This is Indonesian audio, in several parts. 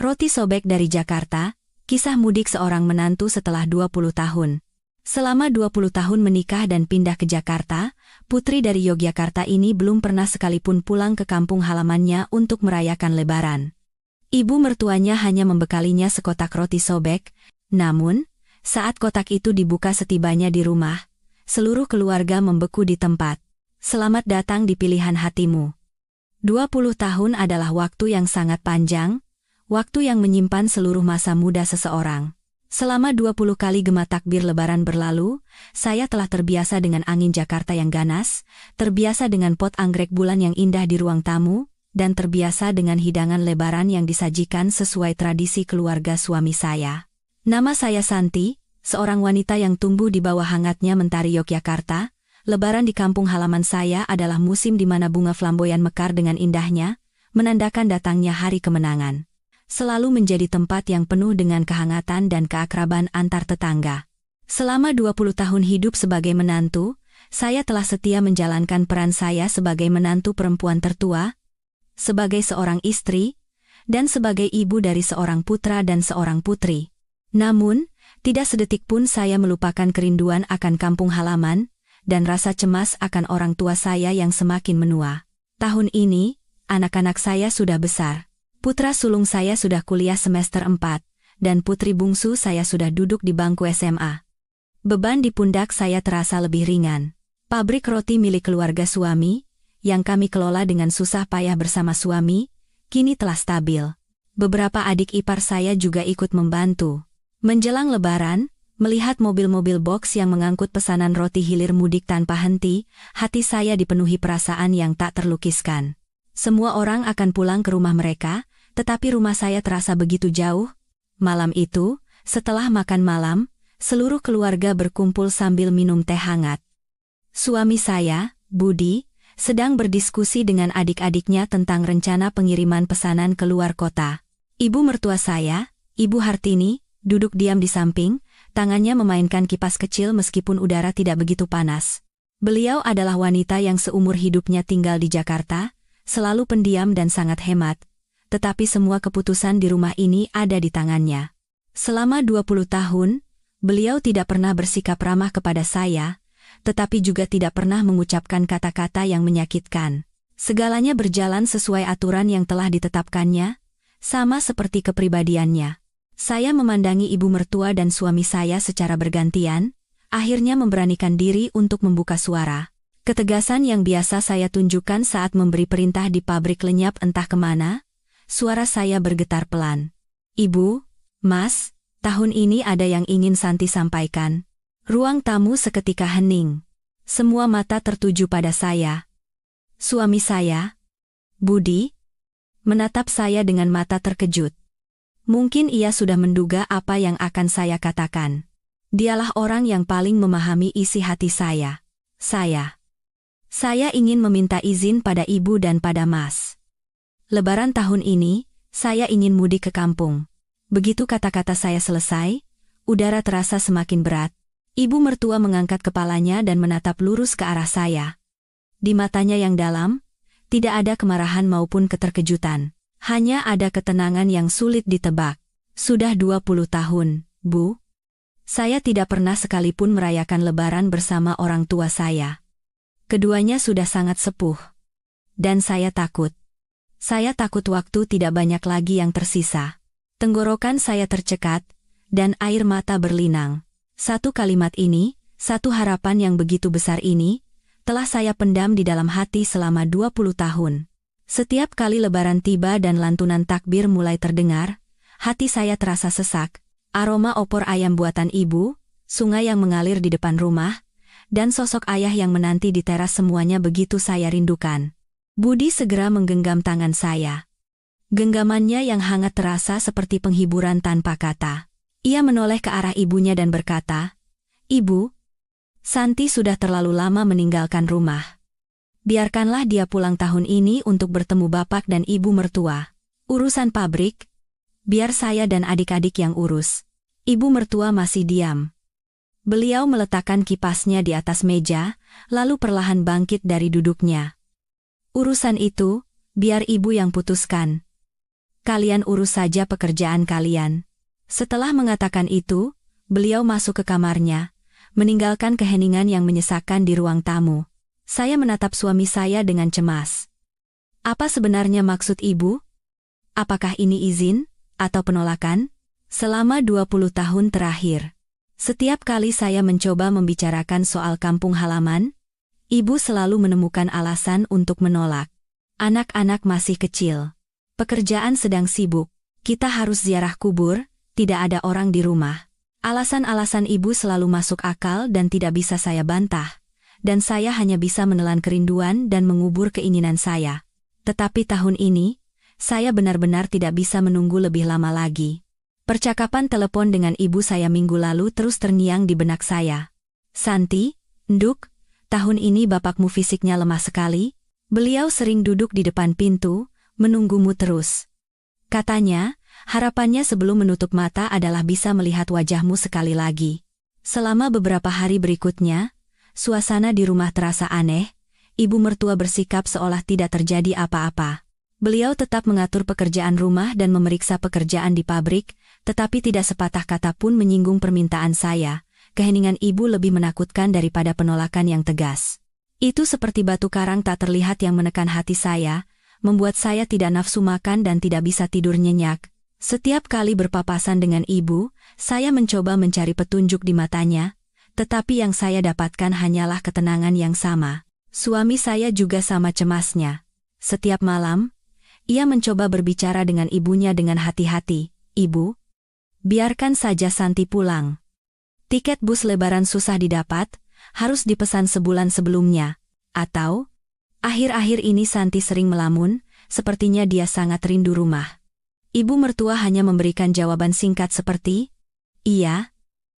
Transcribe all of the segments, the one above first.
Roti sobek dari Jakarta, kisah mudik seorang menantu setelah 20 tahun. Selama 20 tahun menikah dan pindah ke Jakarta, putri dari Yogyakarta ini belum pernah sekalipun pulang ke kampung halamannya untuk merayakan Lebaran. Ibu mertuanya hanya membekalinya sekotak roti sobek, namun, saat kotak itu dibuka setibanya di rumah, seluruh keluarga membeku di tempat. Selamat datang di pilihan hatimu. 20 tahun adalah waktu yang sangat panjang, waktu yang menyimpan seluruh masa muda seseorang. Selama 20 kali gema takbir Lebaran berlalu, saya telah terbiasa dengan angin Jakarta yang ganas, terbiasa dengan pot anggrek bulan yang indah di ruang tamu, dan terbiasa dengan hidangan Lebaran yang disajikan sesuai tradisi keluarga suami saya. Nama saya Santi, seorang wanita yang tumbuh di bawah hangatnya mentari Yogyakarta. Lebaran di kampung halaman saya adalah musim di mana bunga flamboyan mekar dengan indahnya, menandakan datangnya hari kemenangan. Selalu menjadi tempat yang penuh dengan kehangatan dan keakraban antar tetangga. Selama 20 tahun hidup sebagai menantu, saya telah setia menjalankan peran saya sebagai menantu perempuan tertua, sebagai seorang istri, dan sebagai ibu dari seorang putra dan seorang putri. Namun, tidak sedetik pun saya melupakan kerinduan akan kampung halaman, dan rasa cemas akan orang tua saya yang semakin menua. Tahun ini, anak-anak saya sudah besar. Putra sulung saya sudah kuliah semester 4, dan putri bungsu saya sudah duduk di bangku SMA. Beban di pundak saya terasa lebih ringan. Pabrik roti milik keluarga suami, yang kami kelola dengan susah payah bersama suami, kini telah stabil. Beberapa adik ipar saya juga ikut membantu. Menjelang Lebaran, melihat mobil-mobil box yang mengangkut pesanan roti hilir mudik tanpa henti, hati saya dipenuhi perasaan yang tak terlukiskan. Semua orang akan pulang ke rumah mereka, tetapi rumah saya terasa begitu jauh. Malam itu, setelah makan malam, seluruh keluarga berkumpul sambil minum teh hangat. Suami saya, Budi, sedang berdiskusi dengan adik-adiknya tentang rencana pengiriman pesanan ke luar kota. Ibu mertua saya, Ibu Hartini, duduk diam di samping, tangannya memainkan kipas kecil meskipun udara tidak begitu panas. Beliau adalah wanita yang seumur hidupnya tinggal di Jakarta, selalu pendiam dan sangat hemat. Tetapi semua keputusan di rumah ini ada di tangannya. Selama 20 tahun, beliau tidak pernah bersikap ramah kepada saya, tetapi juga tidak pernah mengucapkan kata-kata yang menyakitkan. Segalanya berjalan sesuai aturan yang telah ditetapkannya, sama seperti kepribadiannya. Saya memandangi ibu mertua dan suami saya secara bergantian, akhirnya memberanikan diri untuk membuka suara. Ketegasan yang biasa saya tunjukkan saat memberi perintah di pabrik lenyap entah kemana. Suara saya bergetar pelan. Ibu, Mas, tahun ini ada yang ingin Santi sampaikan. Ruang tamu seketika hening. Semua mata tertuju pada saya. Suami saya, Budi, menatap saya dengan mata terkejut. Mungkin ia sudah menduga apa yang akan saya katakan. Dialah orang yang paling memahami isi hati saya. Saya ingin meminta izin pada ibu dan pada Mas. Lebaran tahun ini, saya ingin mudik ke kampung. Begitu kata-kata saya selesai, udara terasa semakin berat. Ibu mertua mengangkat kepalanya dan menatap lurus ke arah saya. Di matanya yang dalam, tidak ada kemarahan maupun keterkejutan. Hanya ada ketenangan yang sulit ditebak. Sudah 20 tahun, Bu. Saya tidak pernah sekalipun merayakan Lebaran bersama orang tua saya. Keduanya sudah sangat sepuh. Dan saya takut. Saya takut waktu tidak banyak lagi yang tersisa. Tenggorokan saya tercekat, dan air mata berlinang. Satu kalimat ini, satu harapan yang begitu besar ini, telah saya pendam di dalam hati selama 20 tahun. Setiap kali Lebaran tiba dan lantunan takbir mulai terdengar, hati saya terasa sesak. Aroma opor ayam buatan ibu, sungai yang mengalir di depan rumah, dan sosok ayah yang menanti di teras semuanya begitu saya rindukan. Budi segera menggenggam tangan saya. Genggamannya yang hangat terasa seperti penghiburan tanpa kata. Ia menoleh ke arah ibunya dan berkata, Ibu, Santi sudah terlalu lama meninggalkan rumah. Biarkanlah dia pulang tahun ini untuk bertemu bapak dan ibu mertua. Urusan pabrik, biar saya dan adik-adik yang urus. Ibu mertua masih diam. Beliau meletakkan kipasnya di atas meja, lalu perlahan bangkit dari duduknya. Urusan itu, biar ibu yang putuskan. Kalian urus saja pekerjaan kalian. Setelah mengatakan itu, beliau masuk ke kamarnya, meninggalkan keheningan yang menyesakkan di ruang tamu. Saya menatap suami saya dengan cemas. Apa sebenarnya maksud ibu? Apakah ini izin, atau penolakan? Selama 20 tahun terakhir, setiap kali saya mencoba membicarakan soal kampung halaman, ibu selalu menemukan alasan untuk menolak. Anak-anak masih kecil. Pekerjaan sedang sibuk. Kita harus ziarah kubur, tidak ada orang di rumah. Alasan-alasan ibu selalu masuk akal dan tidak bisa saya bantah. Dan saya hanya bisa menelan kerinduan dan mengubur keinginan saya. Tetapi tahun ini, saya benar-benar tidak bisa menunggu lebih lama lagi. Percakapan telepon dengan ibu saya minggu lalu terus terngiang di benak saya. Santi, Nduk, tahun ini bapakmu fisiknya lemah sekali. Beliau sering duduk di depan pintu, menunggumu terus. Katanya, harapannya sebelum menutup mata adalah bisa melihat wajahmu sekali lagi. Selama beberapa hari berikutnya, suasana di rumah terasa aneh. Ibu mertua bersikap seolah tidak terjadi apa-apa. Beliau tetap mengatur pekerjaan rumah dan memeriksa pekerjaan di pabrik, tetapi tidak sepatah kata pun menyinggung permintaan saya. Keheningan ibu lebih menakutkan daripada penolakan yang tegas. Itu seperti batu karang tak terlihat yang menekan hati saya, membuat saya tidak nafsu makan dan tidak bisa tidur nyenyak. Setiap kali berpapasan dengan ibu, saya mencoba mencari petunjuk di matanya, tetapi yang saya dapatkan hanyalah ketenangan yang sama. Suami saya juga sama cemasnya. Setiap malam, ia mencoba berbicara dengan ibunya dengan hati-hati. Ibu, biarkan saja Santi pulang. Tiket bus lebaran susah didapat, harus dipesan sebulan sebelumnya. Atau, akhir-akhir ini Santi sering melamun, sepertinya dia sangat rindu rumah. Ibu mertua hanya memberikan jawaban singkat seperti, iya,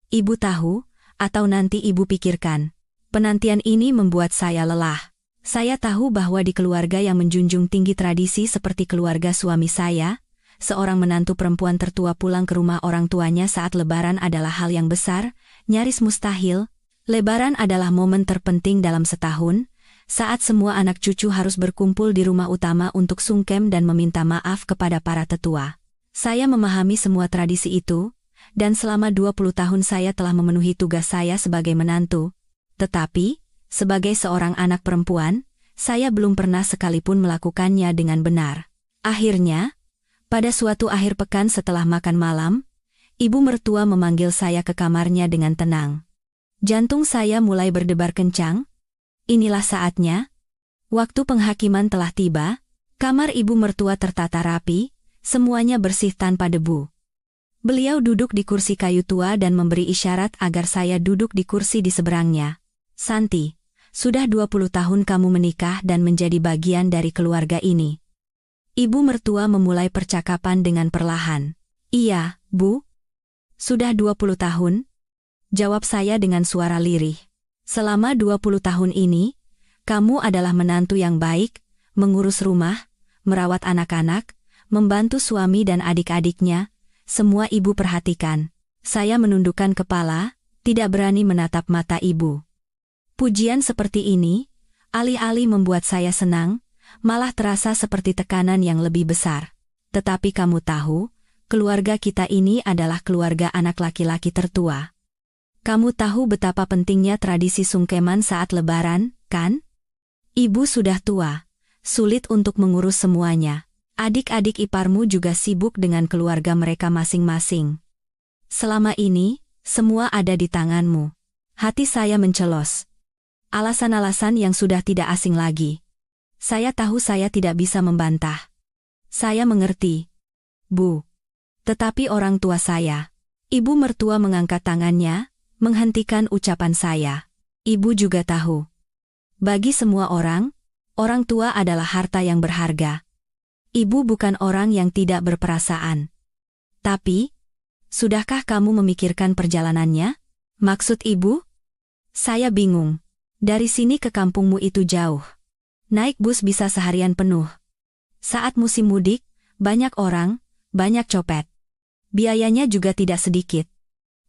ibu tahu, atau nanti ibu pikirkan. Penantian ini membuat saya lelah. Saya tahu bahwa di keluarga yang menjunjung tinggi tradisi seperti keluarga suami saya, seorang menantu perempuan tertua pulang ke rumah orang tuanya saat lebaran adalah hal yang besar, nyaris mustahil. Lebaran adalah momen terpenting dalam setahun, saat semua anak cucu harus berkumpul di rumah utama untuk sungkem dan meminta maaf kepada para tetua. Saya memahami semua tradisi itu, dan selama 20 tahun saya telah memenuhi tugas saya sebagai menantu. Tetapi, sebagai seorang anak perempuan, saya belum pernah sekalipun melakukannya dengan benar. Akhirnya, pada suatu akhir pekan setelah makan malam, ibu mertua memanggil saya ke kamarnya dengan tenang. Jantung saya mulai berdebar kencang. Inilah saatnya. Waktu penghakiman telah tiba. Kamar ibu mertua tertata rapi, semuanya bersih tanpa debu. Beliau duduk di kursi kayu tua dan memberi isyarat agar saya duduk di kursi di seberangnya. Santi, sudah 20 tahun kamu menikah dan menjadi bagian dari keluarga ini. Ibu mertua memulai percakapan dengan perlahan. Iya, Bu. Sudah 20 tahun? Jawab saya dengan suara lirih. Selama 20 tahun ini, kamu adalah menantu yang baik, mengurus rumah, merawat anak-anak, membantu suami dan adik-adiknya, semua ibu perhatikan. Saya menundukkan kepala, tidak berani menatap mata ibu. Pujian seperti ini, alih-alih membuat saya senang, malah terasa seperti tekanan yang lebih besar. Tetapi kamu tahu, keluarga kita ini adalah keluarga anak laki-laki tertua. Kamu tahu betapa pentingnya tradisi sungkeman saat lebaran, kan? Ibu sudah tua, sulit untuk mengurus semuanya. Adik-adik iparmu juga sibuk dengan keluarga mereka masing-masing. Selama ini, semua ada di tanganmu. Hati saya mencelos. Alasan-alasan yang sudah tidak asing lagi. Saya tahu saya tidak bisa membantah. Saya mengerti, Bu. Tetapi orang tua saya. Ibu mertua mengangkat tangannya, menghentikan ucapan saya. Ibu juga tahu. Bagi semua orang tua adalah harta yang berharga. Ibu bukan orang yang tidak berperasaan. Tapi, sudahkah kamu memikirkan perjalanannya? Maksud ibu? Saya bingung. Dari sini ke kampungmu itu jauh. Naik bus bisa seharian penuh. Saat musim mudik, banyak orang, banyak copet. Biayanya juga tidak sedikit.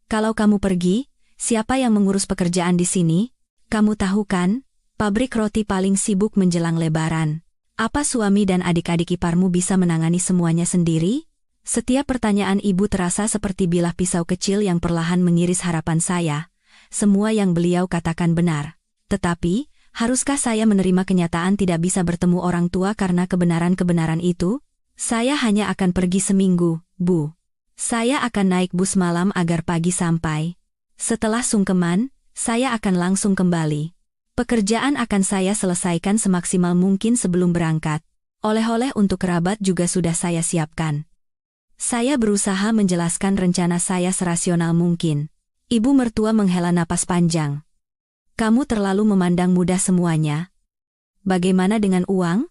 Kalau kamu pergi, siapa yang mengurus pekerjaan di sini? Kamu tahu kan, pabrik roti paling sibuk menjelang lebaran. Apa suami dan adik-adik iparmu bisa menangani semuanya sendiri? Setiap pertanyaan ibu terasa seperti bilah pisau kecil yang perlahan mengiris harapan saya. Semua yang beliau katakan benar. Tetapi, haruskah saya menerima kenyataan tidak bisa bertemu orang tua karena kebenaran-kebenaran itu? Saya hanya akan pergi seminggu, Bu. Saya akan naik bus malam agar pagi sampai. Setelah sungkeman, saya akan langsung kembali. Pekerjaan akan saya selesaikan semaksimal mungkin sebelum berangkat. Oleh-oleh untuk kerabat juga sudah saya siapkan. Saya berusaha menjelaskan rencana saya serasional mungkin. Ibu mertua menghela napas panjang. Kamu terlalu memandang mudah semuanya. Bagaimana dengan uang?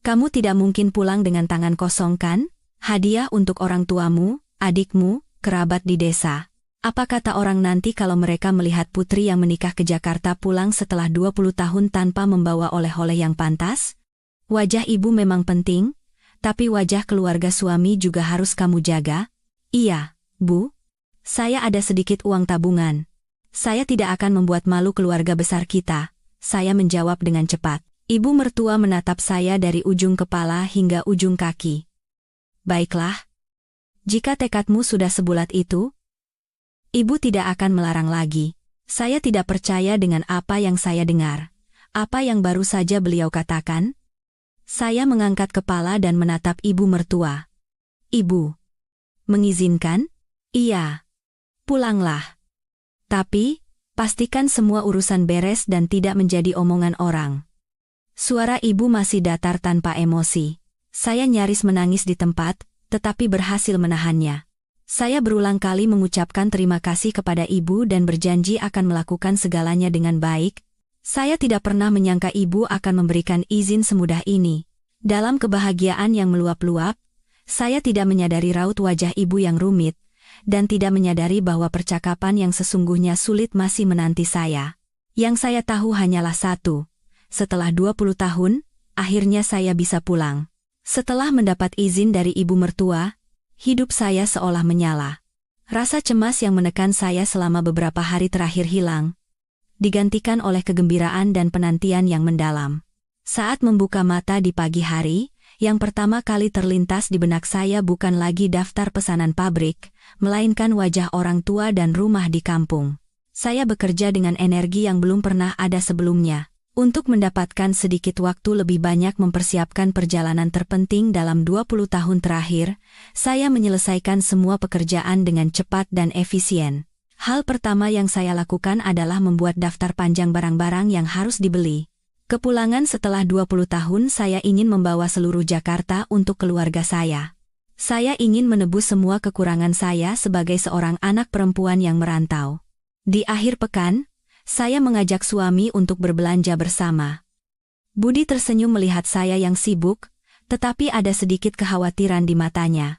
Kamu tidak mungkin pulang dengan tangan kosong kan? Hadiah untuk orang tuamu, adikmu, kerabat di desa. Apa kata orang nanti kalau mereka melihat putri yang menikah ke Jakarta pulang setelah 20 tahun tanpa membawa oleh-oleh yang pantas? Wajah ibu memang penting, tapi wajah keluarga suami juga harus kamu jaga. Iya, Bu. Saya ada sedikit uang tabungan. Saya tidak akan membuat malu keluarga besar kita. Saya menjawab dengan cepat. Ibu mertua menatap saya dari ujung kepala hingga ujung kaki. Baiklah. Jika tekadmu sudah sebulat itu, Ibu tidak akan melarang lagi. Saya tidak percaya dengan apa yang saya dengar. Apa yang baru saja beliau katakan? Saya mengangkat kepala dan menatap ibu mertua. Ibu. Mengizinkan? Iya. Pulanglah. Tapi, pastikan semua urusan beres dan tidak menjadi omongan orang. Suara ibu masih datar tanpa emosi. Saya nyaris menangis di tempat, tetapi berhasil menahannya. Saya berulang kali mengucapkan terima kasih kepada ibu dan berjanji akan melakukan segalanya dengan baik. Saya tidak pernah menyangka ibu akan memberikan izin semudah ini. Dalam kebahagiaan yang meluap-luap, saya tidak menyadari raut wajah ibu yang rumit, dan tidak menyadari bahwa percakapan yang sesungguhnya sulit masih menanti saya. Yang saya tahu hanyalah satu. Setelah 20 tahun, akhirnya saya bisa pulang. Setelah mendapat izin dari ibu mertua, hidup saya seolah menyala. Rasa cemas yang menekan saya selama beberapa hari terakhir hilang, digantikan oleh kegembiraan dan penantian yang mendalam. Saat membuka mata di pagi hari, yang pertama kali terlintas di benak saya bukan lagi daftar pesanan pabrik, melainkan wajah orang tua dan rumah di kampung. Saya bekerja dengan energi yang belum pernah ada sebelumnya. Untuk mendapatkan sedikit waktu lebih banyak mempersiapkan perjalanan terpenting dalam 20 tahun terakhir, saya menyelesaikan semua pekerjaan dengan cepat dan efisien. Hal pertama yang saya lakukan adalah membuat daftar panjang barang-barang yang harus dibeli. Kepulangan setelah 20 tahun saya ingin membawa seluruh Jakarta untuk keluarga saya. Saya ingin menebus semua kekurangan saya sebagai seorang anak perempuan yang merantau. Di akhir pekan, saya mengajak suami untuk berbelanja bersama. Budi tersenyum melihat saya yang sibuk, tetapi ada sedikit kekhawatiran di matanya.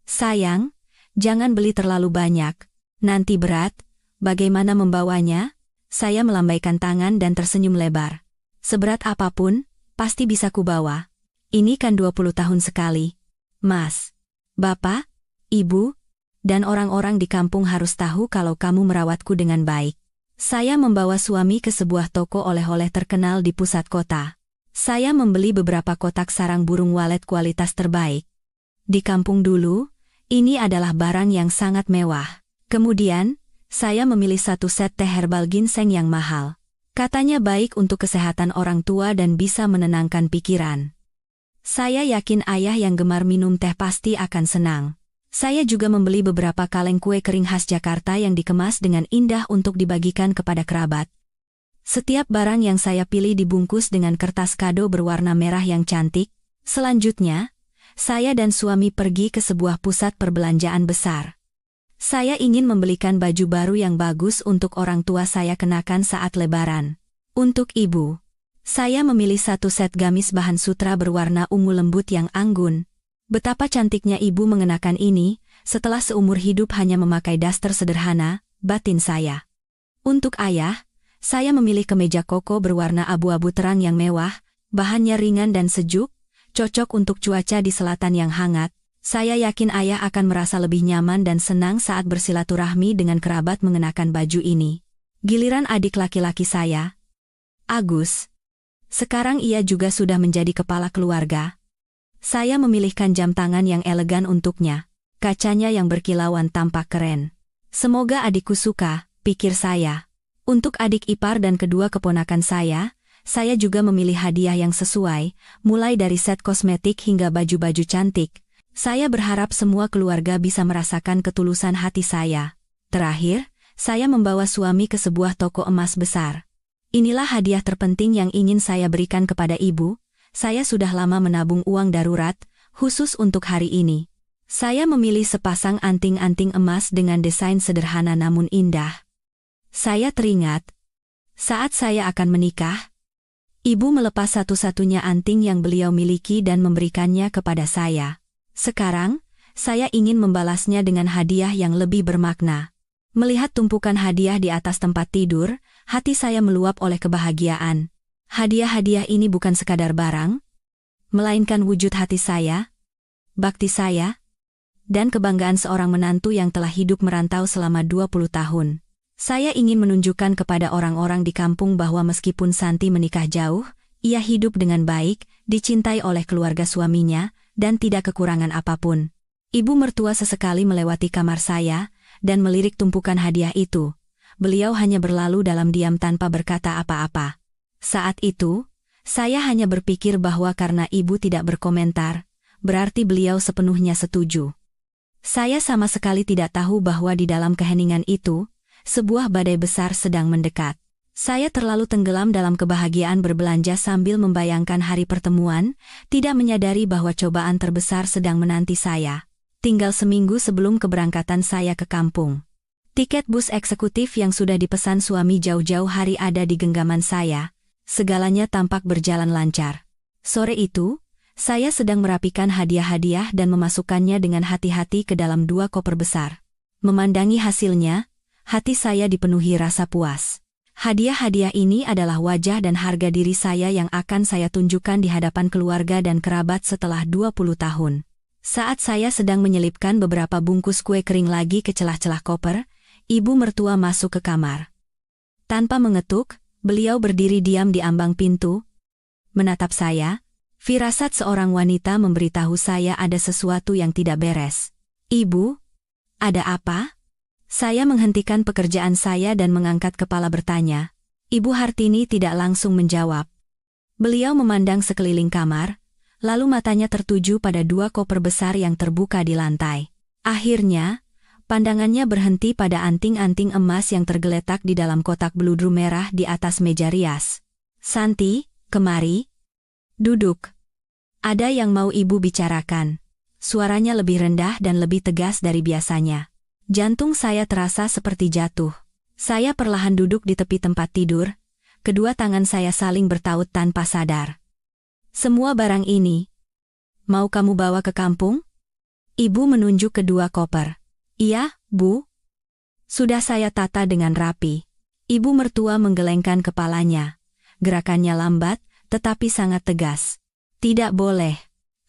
Sayang, jangan beli terlalu banyak, nanti berat, bagaimana membawanya? Saya melambaikan tangan dan tersenyum lebar. Seberat apapun, pasti bisa kubawa. Ini kan 20 tahun sekali. Mas, Bapak, Ibu, dan orang-orang di kampung harus tahu kalau kamu merawatku dengan baik. Saya membawa suami ke sebuah toko oleh-oleh terkenal di pusat kota. Saya membeli beberapa kotak sarang burung walet kualitas terbaik. Di kampung dulu, ini adalah barang yang sangat mewah. Kemudian, saya memilih satu set teh herbal ginseng yang mahal. Katanya baik untuk kesehatan orang tua dan bisa menenangkan pikiran. Saya yakin ayah yang gemar minum teh pasti akan senang. Saya juga membeli beberapa kaleng kue kering khas Jakarta yang dikemas dengan indah untuk dibagikan kepada kerabat. Setiap barang yang saya pilih dibungkus dengan kertas kado berwarna merah yang cantik. Selanjutnya, saya dan suami pergi ke sebuah pusat perbelanjaan besar. Saya ingin membelikan baju baru yang bagus untuk orang tua saya kenakan saat Lebaran. Untuk ibu, saya memilih satu set gamis bahan sutra berwarna ungu lembut yang anggun. Betapa cantiknya ibu mengenakan ini, setelah seumur hidup hanya memakai daster sederhana, batin saya. Untuk ayah, saya memilih kemeja koko berwarna abu-abu terang yang mewah, bahannya ringan dan sejuk, cocok untuk cuaca di selatan yang hangat. Saya yakin ayah akan merasa lebih nyaman dan senang saat bersilaturahmi dengan kerabat mengenakan baju ini. Giliran adik laki-laki saya, Agus. Sekarang ia juga sudah menjadi kepala keluarga. Saya memilihkan jam tangan yang elegan untuknya. Kacanya yang berkilauan tampak keren. Semoga adikku suka, pikir saya. Untuk adik ipar dan kedua keponakan saya juga memilih hadiah yang sesuai, mulai dari set kosmetik hingga baju-baju cantik. Saya berharap semua keluarga bisa merasakan ketulusan hati saya. Terakhir, saya membawa suami ke sebuah toko emas besar. Inilah hadiah terpenting yang ingin saya berikan kepada ibu. Saya sudah lama menabung uang darurat, khusus untuk hari ini. Saya memilih sepasang anting-anting emas dengan desain sederhana namun indah. Saya teringat, saat saya akan menikah, ibu melepas satu-satunya anting yang beliau miliki dan memberikannya kepada saya. Sekarang, saya ingin membalasnya dengan hadiah yang lebih bermakna. Melihat tumpukan hadiah di atas tempat tidur, hati saya meluap oleh kebahagiaan. Hadiah-hadiah ini bukan sekadar barang, melainkan wujud hati saya, bakti saya, dan kebanggaan seorang menantu yang telah hidup merantau selama 20 tahun. Saya ingin menunjukkan kepada orang-orang di kampung bahwa meskipun Santi menikah jauh, ia hidup dengan baik, dicintai oleh keluarga suaminya, dan tidak kekurangan apapun. Ibu mertua sesekali melewati kamar saya, dan melirik tumpukan hadiah itu. Beliau hanya berlalu dalam diam tanpa berkata apa-apa. Saat itu, saya hanya berpikir bahwa karena ibu tidak berkomentar, berarti beliau sepenuhnya setuju. Saya sama sekali tidak tahu bahwa di dalam keheningan itu, sebuah badai besar sedang mendekat. Saya terlalu tenggelam dalam kebahagiaan berbelanja sambil membayangkan hari pertemuan, tidak menyadari bahwa cobaan terbesar sedang menanti saya. Tinggal seminggu sebelum keberangkatan saya ke kampung. Tiket bus eksekutif yang sudah dipesan suami jauh-jauh hari ada di genggaman saya. Segalanya tampak berjalan lancar. Sore itu, saya sedang merapikan hadiah-hadiah dan memasukkannya dengan hati-hati ke dalam 2 koper besar. Memandangi hasilnya, hati saya dipenuhi rasa puas. Hadiah-hadiah ini adalah wajah dan harga diri saya yang akan saya tunjukkan di hadapan keluarga dan kerabat setelah 20 tahun. Saat saya sedang menyelipkan beberapa bungkus kue kering lagi ke celah-celah koper, ibu mertua masuk ke kamar. Tanpa mengetuk, beliau berdiri diam di ambang pintu, menatap saya. Firasat seorang wanita memberitahu saya ada sesuatu yang tidak beres. Ibu, ada apa? Saya menghentikan pekerjaan saya dan mengangkat kepala bertanya. Ibu Hartini tidak langsung menjawab. Beliau memandang sekeliling kamar, lalu matanya tertuju pada 2 koper besar yang terbuka di lantai. Akhirnya, pandangannya berhenti pada anting-anting emas yang tergeletak di dalam kotak beludru merah di atas meja rias. Santi, kemari. Duduk. Ada yang mau ibu bicarakan. Suaranya lebih rendah dan lebih tegas dari biasanya. Jantung saya terasa seperti jatuh. Saya perlahan duduk di tepi tempat tidur, kedua tangan saya saling bertaut tanpa sadar. Semua barang ini, mau kamu bawa ke kampung? Ibu menunjuk ke 2 koper. Iya, Bu. Sudah saya tata dengan rapi. Ibu mertua menggelengkan kepalanya. Gerakannya lambat, tetapi sangat tegas. Tidak boleh.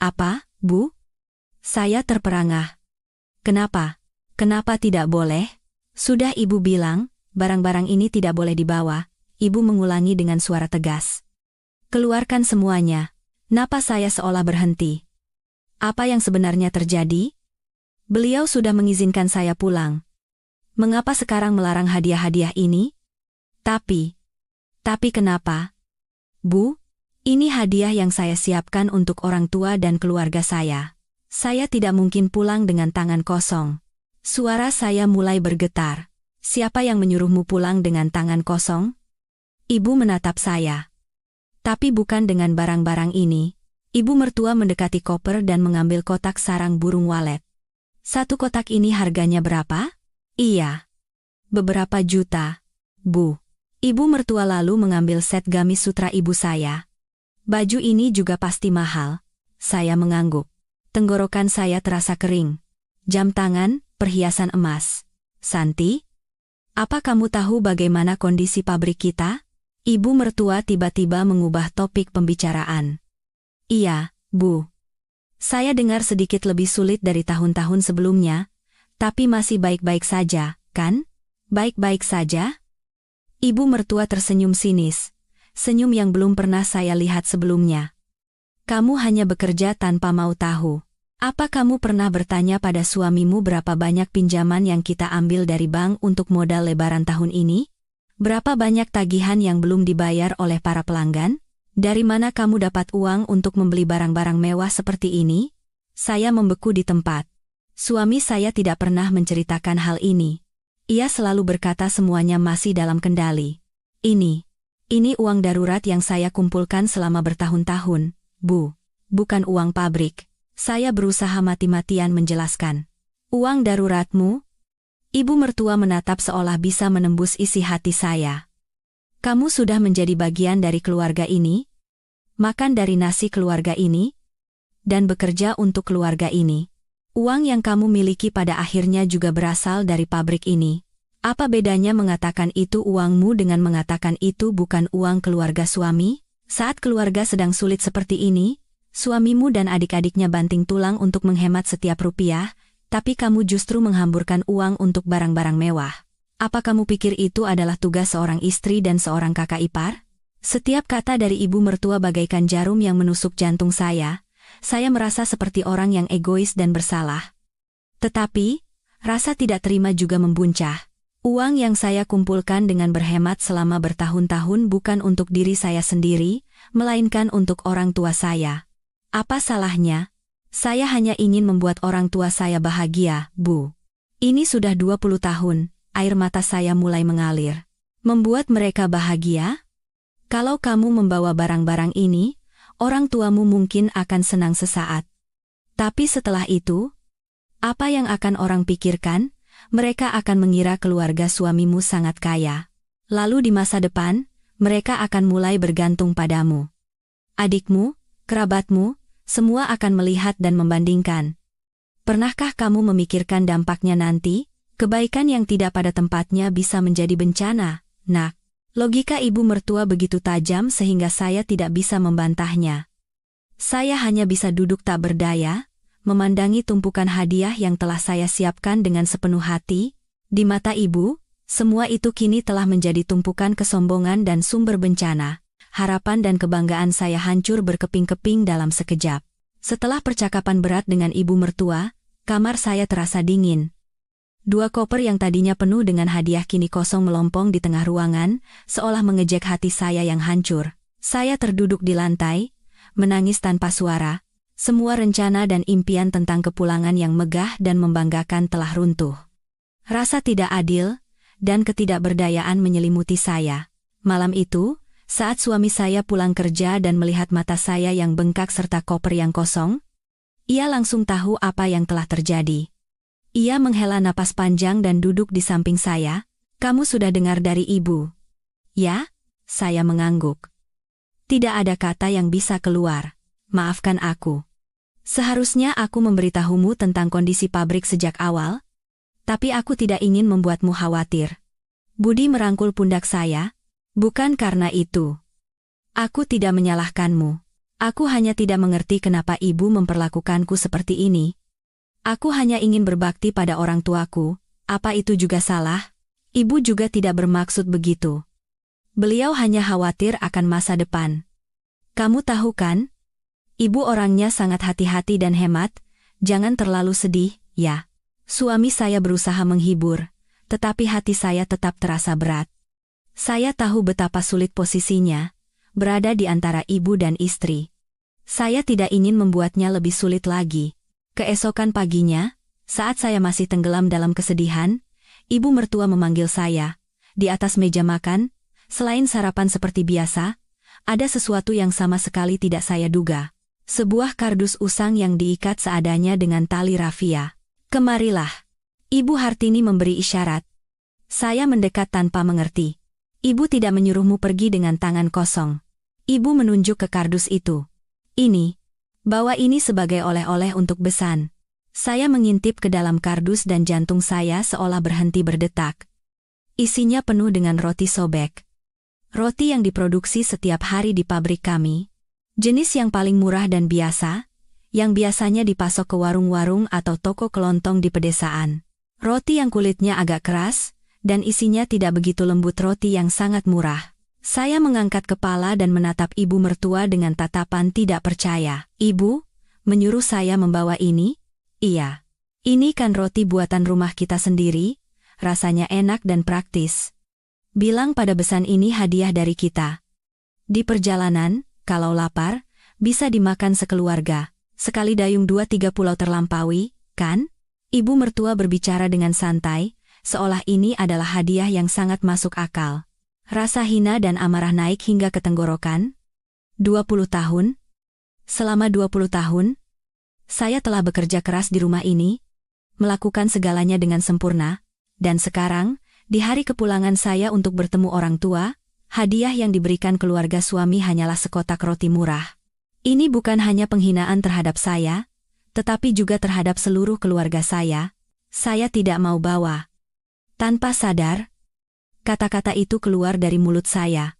Apa, Bu? Saya terperangah. Kenapa? Kenapa tidak boleh? Sudah ibu bilang, barang-barang ini tidak boleh dibawa. Ibu mengulangi dengan suara tegas. Keluarkan semuanya. Napas saya seolah berhenti. Apa yang sebenarnya terjadi? Beliau sudah mengizinkan saya pulang. Mengapa sekarang melarang hadiah-hadiah ini? Tapi kenapa? Bu, ini hadiah yang saya siapkan untuk orang tua dan keluarga saya. Saya tidak mungkin pulang dengan tangan kosong. Suara saya mulai bergetar. Siapa yang menyuruhmu pulang dengan tangan kosong? Ibu menatap saya. Tapi bukan dengan barang-barang ini. Ibu mertua mendekati koper dan mengambil kotak sarang burung walet. 1 kotak ini harganya berapa? Iya. Beberapa juta, Bu. Ibu mertua lalu mengambil set gamis sutra ibu saya. Baju ini juga pasti mahal. Saya mengangguk. Tenggorokan saya terasa kering. Jam tangan, perhiasan emas. Santi? Apa kamu tahu bagaimana kondisi pabrik kita? Ibu mertua tiba-tiba mengubah topik pembicaraan. Iya, Bu. Saya dengar sedikit lebih sulit dari tahun-tahun sebelumnya, tapi masih baik-baik saja, kan? Baik-baik saja? Ibu mertua tersenyum sinis. senyum yang belum pernah saya lihat sebelumnya. Kamu hanya bekerja tanpa mau tahu. Apa kamu pernah bertanya pada suamimu berapa banyak pinjaman yang kita ambil dari bank untuk modal lebaran tahun ini? Berapa banyak tagihan yang belum dibayar oleh para pelanggan? Dari mana kamu dapat uang untuk membeli barang-barang mewah seperti ini? Saya membeku di tempat. Suami saya tidak pernah menceritakan hal ini. Ia selalu berkata semuanya masih dalam kendali. Ini uang darurat yang saya kumpulkan selama bertahun-tahun, Bu. Bukan uang pabrik. Saya berusaha mati-matian menjelaskan. Uang daruratmu? Ibu mertua menatap seolah bisa menembus isi hati saya. Kamu sudah menjadi bagian dari keluarga ini? Makan dari nasi keluarga ini? Dan bekerja untuk keluarga ini. Uang yang kamu miliki pada akhirnya juga berasal dari pabrik ini. Apa bedanya mengatakan itu uangmu dengan mengatakan itu bukan uang keluarga suami? Saat keluarga sedang sulit seperti ini, suamimu dan adik-adiknya banting tulang untuk menghemat setiap rupiah, tapi kamu justru menghamburkan uang untuk barang-barang mewah. Apa kamu pikir itu adalah tugas seorang istri dan seorang kakak ipar? Setiap kata dari ibu mertua bagaikan jarum yang menusuk jantung saya. Saya merasa seperti orang yang egois dan bersalah. Tetapi, rasa tidak terima juga membuncah. Uang yang saya kumpulkan dengan berhemat selama bertahun-tahun bukan untuk diri saya sendiri, melainkan untuk orang tua saya. Apa salahnya? Saya hanya ingin membuat orang tua saya bahagia, Bu. Ini sudah 20 tahun, air mata saya mulai mengalir. Membuat mereka bahagia? Kalau kamu membawa barang-barang ini, orang tuamu mungkin akan senang sesaat. Tapi setelah itu, apa yang akan orang pikirkan? Mereka akan mengira keluarga suamimu sangat kaya. Lalu di masa depan, mereka akan mulai bergantung padamu. Adikmu, kerabatmu, semua akan melihat dan membandingkan. Pernahkah kamu memikirkan dampaknya nanti? Kebaikan yang tidak pada tempatnya bisa menjadi bencana, Nak. Logika ibu mertua begitu tajam sehingga saya tidak bisa membantahnya. Saya hanya bisa duduk tak berdaya, memandangi tumpukan hadiah yang telah saya siapkan dengan sepenuh hati. Di mata ibu, semua itu kini telah menjadi tumpukan kesombongan dan sumber bencana. Harapan dan kebanggaan saya hancur berkeping-keping dalam sekejap. Setelah percakapan berat dengan ibu mertua, kamar saya terasa dingin. 2 koper yang tadinya penuh dengan hadiah kini kosong melompong di tengah ruangan, seolah mengejek hati saya yang hancur. Saya terduduk di lantai, menangis tanpa suara. Semua rencana dan impian tentang kepulangan yang megah dan membanggakan telah runtuh. Rasa tidak adil dan ketidakberdayaan menyelimuti saya. Malam itu, saat suami saya pulang kerja dan melihat mata saya yang bengkak serta koper yang kosong, ia langsung tahu apa yang telah terjadi. Ia menghela napas panjang dan duduk di samping saya. Kamu sudah dengar dari ibu? Ya, saya mengangguk. Tidak ada kata yang bisa keluar. Maafkan aku. Seharusnya aku memberitahumu tentang kondisi pabrik sejak awal, tapi aku tidak ingin membuatmu khawatir. Budi merangkul pundak saya. Bukan karena itu. Aku tidak menyalahkanmu. Aku hanya tidak mengerti kenapa ibu memperlakukanku seperti ini. Aku hanya ingin berbakti pada orang tuaku. Apa itu juga salah? Ibu juga tidak bermaksud begitu. Beliau hanya khawatir akan masa depan. Kamu tahu kan? Ibu orangnya sangat hati-hati dan hemat, jangan terlalu sedih, ya. Suami saya berusaha menghibur, tetapi hati saya tetap terasa berat. Saya tahu betapa sulit posisinya, berada di antara ibu dan istri. Saya tidak ingin membuatnya lebih sulit lagi. Keesokan paginya, saat saya masih tenggelam dalam kesedihan, ibu mertua memanggil saya. Di atas meja makan, selain sarapan seperti biasa, ada sesuatu yang sama sekali tidak saya duga. Sebuah kardus usang yang diikat seadanya dengan tali rafia. Kemarilah. Ibu Hartini memberi isyarat. Saya mendekat tanpa mengerti. Ibu tidak menyuruhmu pergi dengan tangan kosong. Ibu menunjuk ke kardus itu. Ini. Bawa ini sebagai oleh-oleh untuk besan. Saya mengintip ke dalam kardus dan jantung saya seolah berhenti berdetak. Isinya penuh dengan roti sobek. Roti yang diproduksi setiap hari di pabrik kami. Jenis yang paling murah dan biasa, yang biasanya dipasok ke warung-warung atau toko kelontong di pedesaan. Roti yang kulitnya agak keras, dan isinya tidak begitu lembut roti yang sangat murah. Saya mengangkat kepala dan menatap ibu mertua dengan tatapan tidak percaya. Ibu, menyuruh saya membawa ini? Iya. Ini kan roti buatan rumah kita sendiri, rasanya enak dan praktis. Bilang pada besan ini hadiah dari kita. Di perjalanan, kalau lapar, bisa dimakan sekeluarga. Sekali dayung 2-3 pulau terlampaui, kan? Ibu mertua berbicara dengan santai, seolah ini adalah hadiah yang sangat masuk akal. Rasa hina dan amarah naik hingga ke tenggorokan. 20 tahun? Selama 20 tahun, saya telah bekerja keras di rumah ini, melakukan segalanya dengan sempurna, dan sekarang, di hari kepulangan saya untuk bertemu orang tua, hadiah yang diberikan keluarga suami hanyalah sekotak roti murah. Ini bukan hanya penghinaan terhadap saya, tetapi juga terhadap seluruh keluarga saya. Saya tidak mau bawa. Tanpa sadar, kata-kata itu keluar dari mulut saya.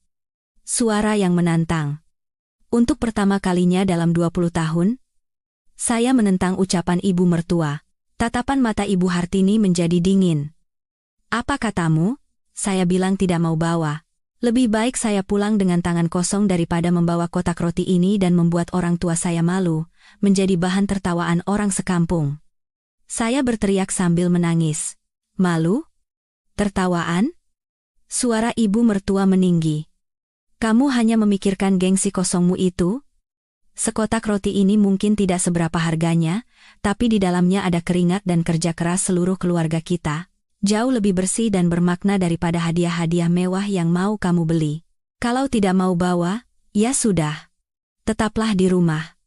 Suara yang menantang. Untuk pertama kalinya dalam 20 tahun, saya menentang ucapan ibu mertua. Tatapan mata Ibu Hartini menjadi dingin. Apa katamu? Saya bilang tidak mau bawa. Lebih baik saya pulang dengan tangan kosong daripada membawa kotak roti ini dan membuat orang tua saya malu, menjadi bahan tertawaan orang sekampung. Saya berteriak sambil menangis. Malu? Tertawaan? Suara ibu mertua meninggi. Kamu hanya memikirkan gengsi kosongmu itu? Sekotak roti ini mungkin tidak seberapa harganya, tapi di dalamnya ada keringat dan kerja keras seluruh keluarga kita. Jauh lebih bersih dan bermakna daripada hadiah-hadiah mewah yang mau kamu beli. Kalau tidak mau bawa, ya sudah. Tetaplah di rumah.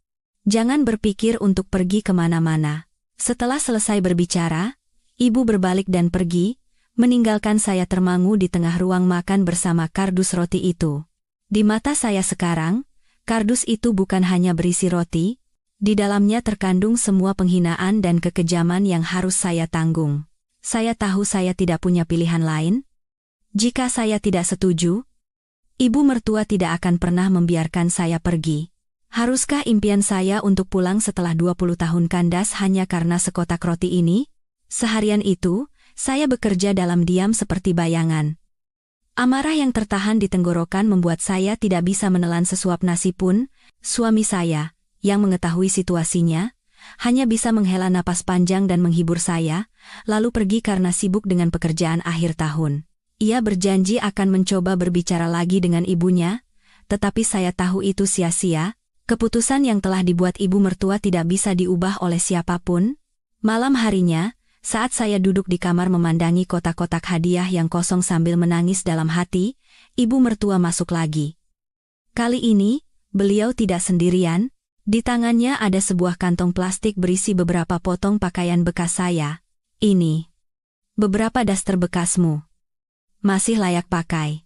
Jangan berpikir untuk pergi kemana-mana. Setelah selesai berbicara, ibu berbalik dan pergi, meninggalkan saya termangu di tengah ruang makan bersama kardus roti itu. Di mata saya sekarang, kardus itu bukan hanya berisi roti, di dalamnya terkandung semua penghinaan dan kekejaman yang harus saya tanggung. Saya tahu saya tidak punya pilihan lain. Jika saya tidak setuju, ibu mertua tidak akan pernah membiarkan saya pergi. Haruskah impian saya untuk pulang setelah 20 tahun kandas hanya karena sekotak roti ini? Seharian itu, saya bekerja dalam diam seperti bayangan. Amarah yang tertahan di tenggorokan membuat saya tidak bisa menelan sesuap nasi pun. Suami saya, yang mengetahui situasinya, hanya bisa menghela napas panjang dan menghibur saya, lalu pergi karena sibuk dengan pekerjaan akhir tahun. Ia berjanji akan mencoba berbicara lagi dengan ibunya, tetapi saya tahu itu sia-sia. Keputusan yang telah dibuat ibu mertua tidak bisa diubah oleh siapapun. Malam harinya, saat saya duduk di kamar memandangi kotak-kotak hadiah yang kosong sambil menangis dalam hati, ibu mertua masuk lagi. Kali ini, beliau tidak sendirian. Di tangannya ada sebuah kantong plastik berisi beberapa potong pakaian bekas saya. Ini. Beberapa daster bekasmu. Masih layak pakai.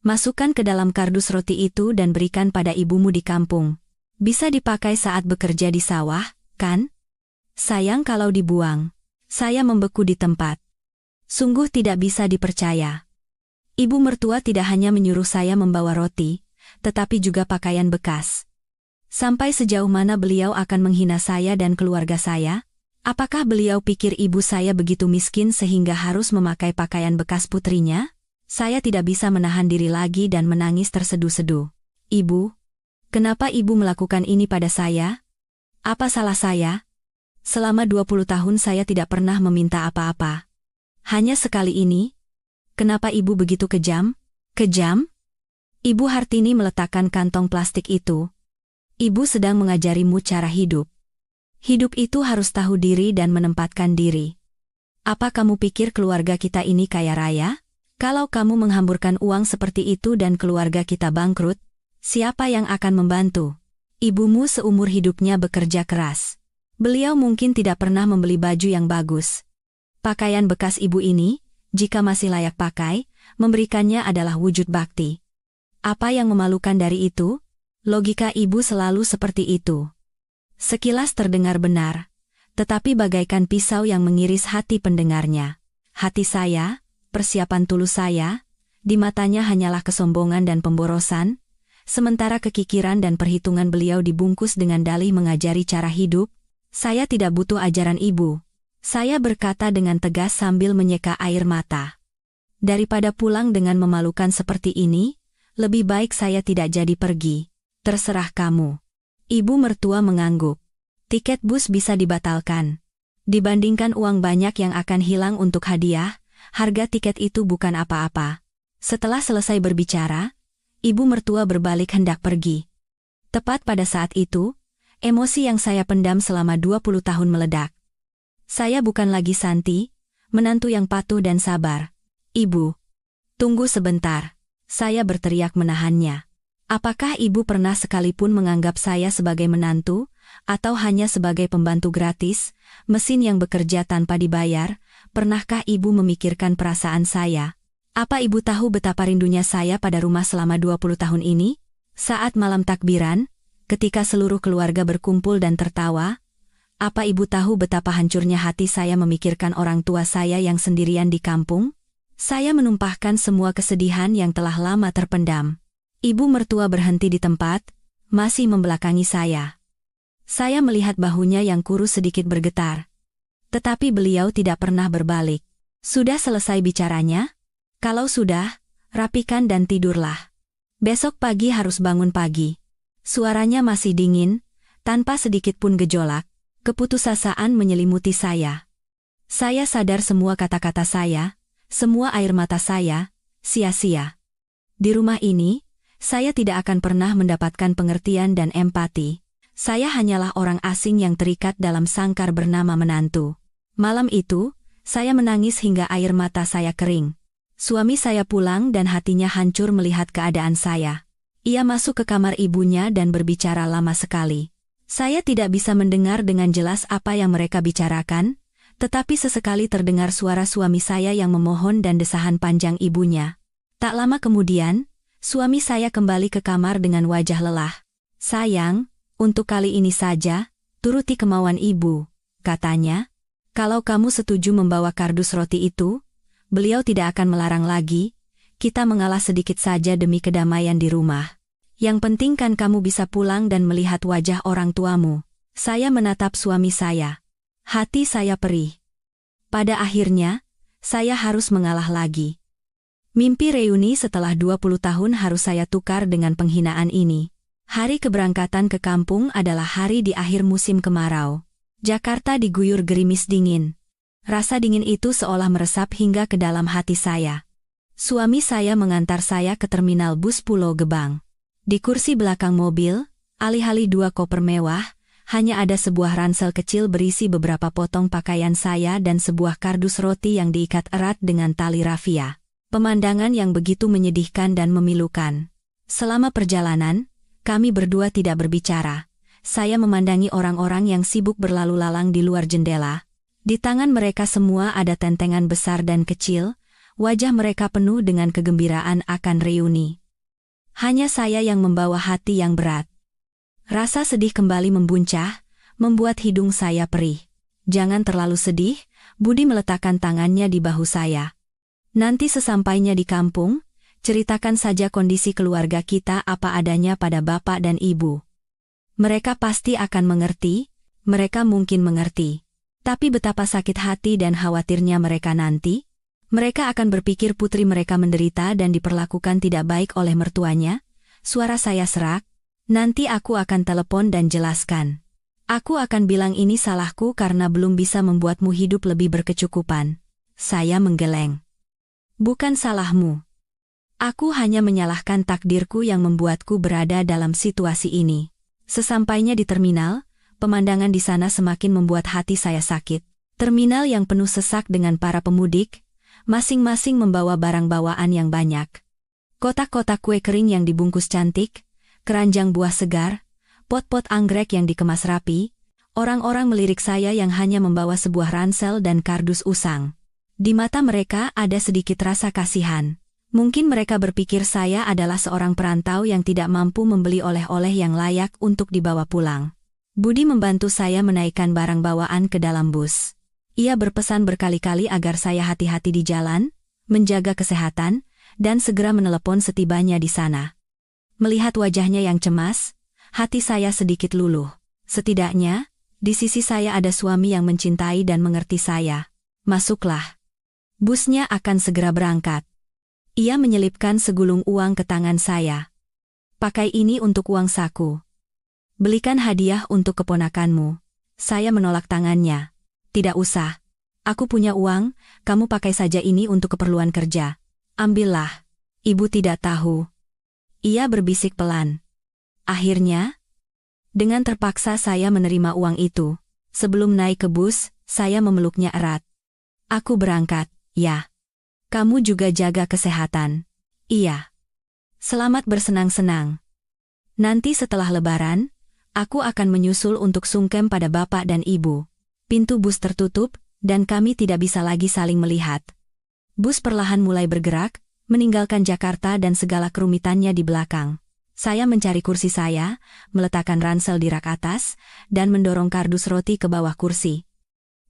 Masukkan ke dalam kardus roti itu dan berikan pada ibumu di kampung. Bisa dipakai saat bekerja di sawah, kan? Sayang kalau dibuang. Saya membeku di tempat. Sungguh tidak bisa dipercaya. Ibu mertua tidak hanya menyuruh saya membawa roti, tetapi juga pakaian bekas. Sampai sejauh mana beliau akan menghina saya dan keluarga saya? Apakah beliau pikir ibu saya begitu miskin sehingga harus memakai pakaian bekas putrinya? Saya tidak bisa menahan diri lagi dan menangis terseduh-seduh. Ibu, kenapa ibu melakukan ini pada saya? Apa salah saya? Selama 20 tahun saya tidak pernah meminta apa-apa. Hanya sekali ini. Kenapa ibu begitu kejam? Kejam? Ibu Hartini meletakkan kantong plastik itu. Ibu sedang mengajarimu cara hidup. Hidup itu harus tahu diri dan menempatkan diri. Apa kamu pikir keluarga kita ini kaya raya? Kalau kamu menghamburkan uang seperti itu dan keluarga kita bangkrut, siapa yang akan membantu? Ibumu seumur hidupnya bekerja keras. Beliau mungkin tidak pernah membeli baju yang bagus. Pakaian bekas ibu ini, jika masih layak pakai, memberikannya adalah wujud bakti. Apa yang memalukan dari itu? Logika ibu selalu seperti itu. Sekilas terdengar benar, tetapi bagaikan pisau yang mengiris hati pendengarnya. Hati saya, persiapan tulus saya, di matanya hanyalah kesombongan dan pemborosan, sementara kekikiran dan perhitungan beliau dibungkus dengan dalih mengajari cara hidup. Saya tidak butuh ajaran ibu. Saya berkata dengan tegas sambil menyeka air mata. Daripada pulang dengan memalukan seperti ini, Lebih baik saya tidak jadi pergi. Terserah kamu. Ibu mertua mengangguk. Tiket bus bisa dibatalkan. Dibandingkan uang banyak yang akan hilang untuk hadiah, harga tiket itu bukan apa-apa. Setelah selesai berbicara, ibu mertua berbalik hendak pergi. Tepat pada saat itu, emosi yang saya pendam selama 20 tahun meledak. Saya bukan lagi Santi, menantu yang patuh dan sabar. Ibu, tunggu sebentar. Saya berteriak menahannya. Apakah ibu pernah sekalipun menganggap saya sebagai menantu, atau hanya sebagai pembantu gratis, mesin yang bekerja tanpa dibayar? Pernahkah ibu memikirkan perasaan saya? Apa ibu tahu betapa rindunya saya pada rumah selama 20 tahun ini? Saat malam takbiran, ketika seluruh keluarga berkumpul dan tertawa, apa ibu tahu betapa hancurnya hati saya memikirkan orang tua saya yang sendirian di kampung? Saya menumpahkan semua kesedihan yang telah lama terpendam. Ibu mertua berhenti di tempat, masih membelakangi saya. Saya melihat bahunya yang kurus sedikit bergetar. Tetapi beliau tidak pernah berbalik. Sudah selesai bicaranya? Kalau sudah, rapikan dan tidurlah. Besok pagi harus bangun pagi. Suaranya masih dingin, tanpa sedikit pun gejolak. Keputusasaan menyelimuti saya. Saya sadar semua kata-kata saya, semua air mata saya, sia-sia. Di rumah ini, saya tidak akan pernah mendapatkan pengertian dan empati. Saya hanyalah orang asing yang terikat dalam sangkar bernama menantu. Malam itu, saya menangis hingga air mata saya kering. Suami saya pulang dan hatinya hancur melihat keadaan saya. Ia masuk ke kamar ibunya dan berbicara lama sekali. Saya tidak bisa mendengar dengan jelas apa yang mereka bicarakan, tetapi sesekali terdengar suara suami saya yang memohon dan desahan panjang ibunya. Tak lama kemudian, suami saya kembali ke kamar dengan wajah lelah. "Sayang, untuk kali ini saja, turuti kemauan ibu," katanya. "Kalau kamu setuju membawa kardus roti itu, beliau tidak akan melarang lagi. Kita mengalah sedikit saja demi kedamaian di rumah. Yang penting kan kamu bisa pulang dan melihat wajah orang tuamu." Saya menatap suami saya. Hati saya perih. Pada akhirnya, saya harus mengalah lagi. Mimpi reuni setelah 20 tahun harus saya tukar dengan penghinaan ini. Hari keberangkatan ke kampung adalah hari di akhir musim kemarau. Jakarta diguyur gerimis dingin. Rasa dingin itu seolah meresap hingga ke dalam hati saya. Suami saya mengantar saya ke terminal bus Pulau Gebang. Di kursi belakang mobil, alih-alih 2 koper mewah, hanya ada sebuah ransel kecil berisi beberapa potong pakaian saya dan sebuah kardus roti yang diikat erat dengan tali rafia. Pemandangan yang begitu menyedihkan dan memilukan. Selama perjalanan, kami berdua tidak berbicara. Saya memandangi orang-orang yang sibuk berlalu lalang di luar jendela. Di tangan mereka semua ada tentengan besar dan kecil, wajah mereka penuh dengan kegembiraan akan reuni. Hanya saya yang membawa hati yang berat. Rasa sedih kembali membuncah, membuat hidung saya perih. "Jangan terlalu sedih," Budi meletakkan tangannya di bahu saya. "Nanti sesampainya di kampung, ceritakan saja kondisi keluarga kita apa adanya pada bapak dan ibu. Mereka pasti akan mengerti, mereka mungkin mengerti. Tapi betapa sakit hati dan khawatirnya mereka nanti. Mereka akan berpikir putri mereka menderita dan diperlakukan tidak baik oleh mertuanya." Suara saya serak. "Nanti aku akan telepon dan jelaskan. Aku akan bilang ini salahku karena belum bisa membuatmu hidup lebih berkecukupan." Saya menggeleng. "Bukan salahmu. Aku hanya menyalahkan takdirku yang membuatku berada dalam situasi ini." Sesampainya di terminal, pemandangan di sana semakin membuat hati saya sakit. Terminal yang penuh sesak dengan para pemudik, masing-masing membawa barang bawaan yang banyak. Kotak-kotak kue kering yang dibungkus cantik, keranjang buah segar, pot-pot anggrek yang dikemas rapi. Orang-orang melirik saya yang hanya membawa sebuah ransel dan kardus usang. Di mata mereka ada sedikit rasa kasihan. Mungkin mereka berpikir saya adalah seorang perantau yang tidak mampu membeli oleh-oleh yang layak untuk dibawa pulang. Budi membantu saya menaikkan barang bawaan ke dalam bus. Ia berpesan berkali-kali agar saya hati-hati di jalan, menjaga kesehatan, dan segera menelepon setibanya di sana. Melihat wajahnya yang cemas, hati saya sedikit luluh. Setidaknya, di sisi saya ada suami yang mencintai dan mengerti saya. "Masuklah. Busnya akan segera berangkat." Ia menyelipkan segulung uang ke tangan saya. Pakai ini untuk uang saku. Belikan hadiah untuk keponakanmu. Saya menolak tangannya. Tidak usah. Aku punya uang, kamu pakai saja ini untuk keperluan kerja. Ambillah. Ibu tidak tahu. Ia berbisik pelan. Akhirnya, dengan terpaksa saya menerima uang itu. Sebelum naik ke bus, saya memeluknya erat. Aku berangkat, ya. Kamu juga jaga kesehatan. Iya. Selamat bersenang-senang. Nanti setelah Lebaran, aku akan menyusul untuk sungkem pada bapak dan ibu. Pintu bus tertutup, dan kami tidak bisa lagi saling melihat. Bus perlahan mulai bergerak, meninggalkan Jakarta dan segala kerumitannya di belakang. Saya mencari kursi saya, meletakkan ransel di rak atas, dan mendorong kardus roti ke bawah kursi.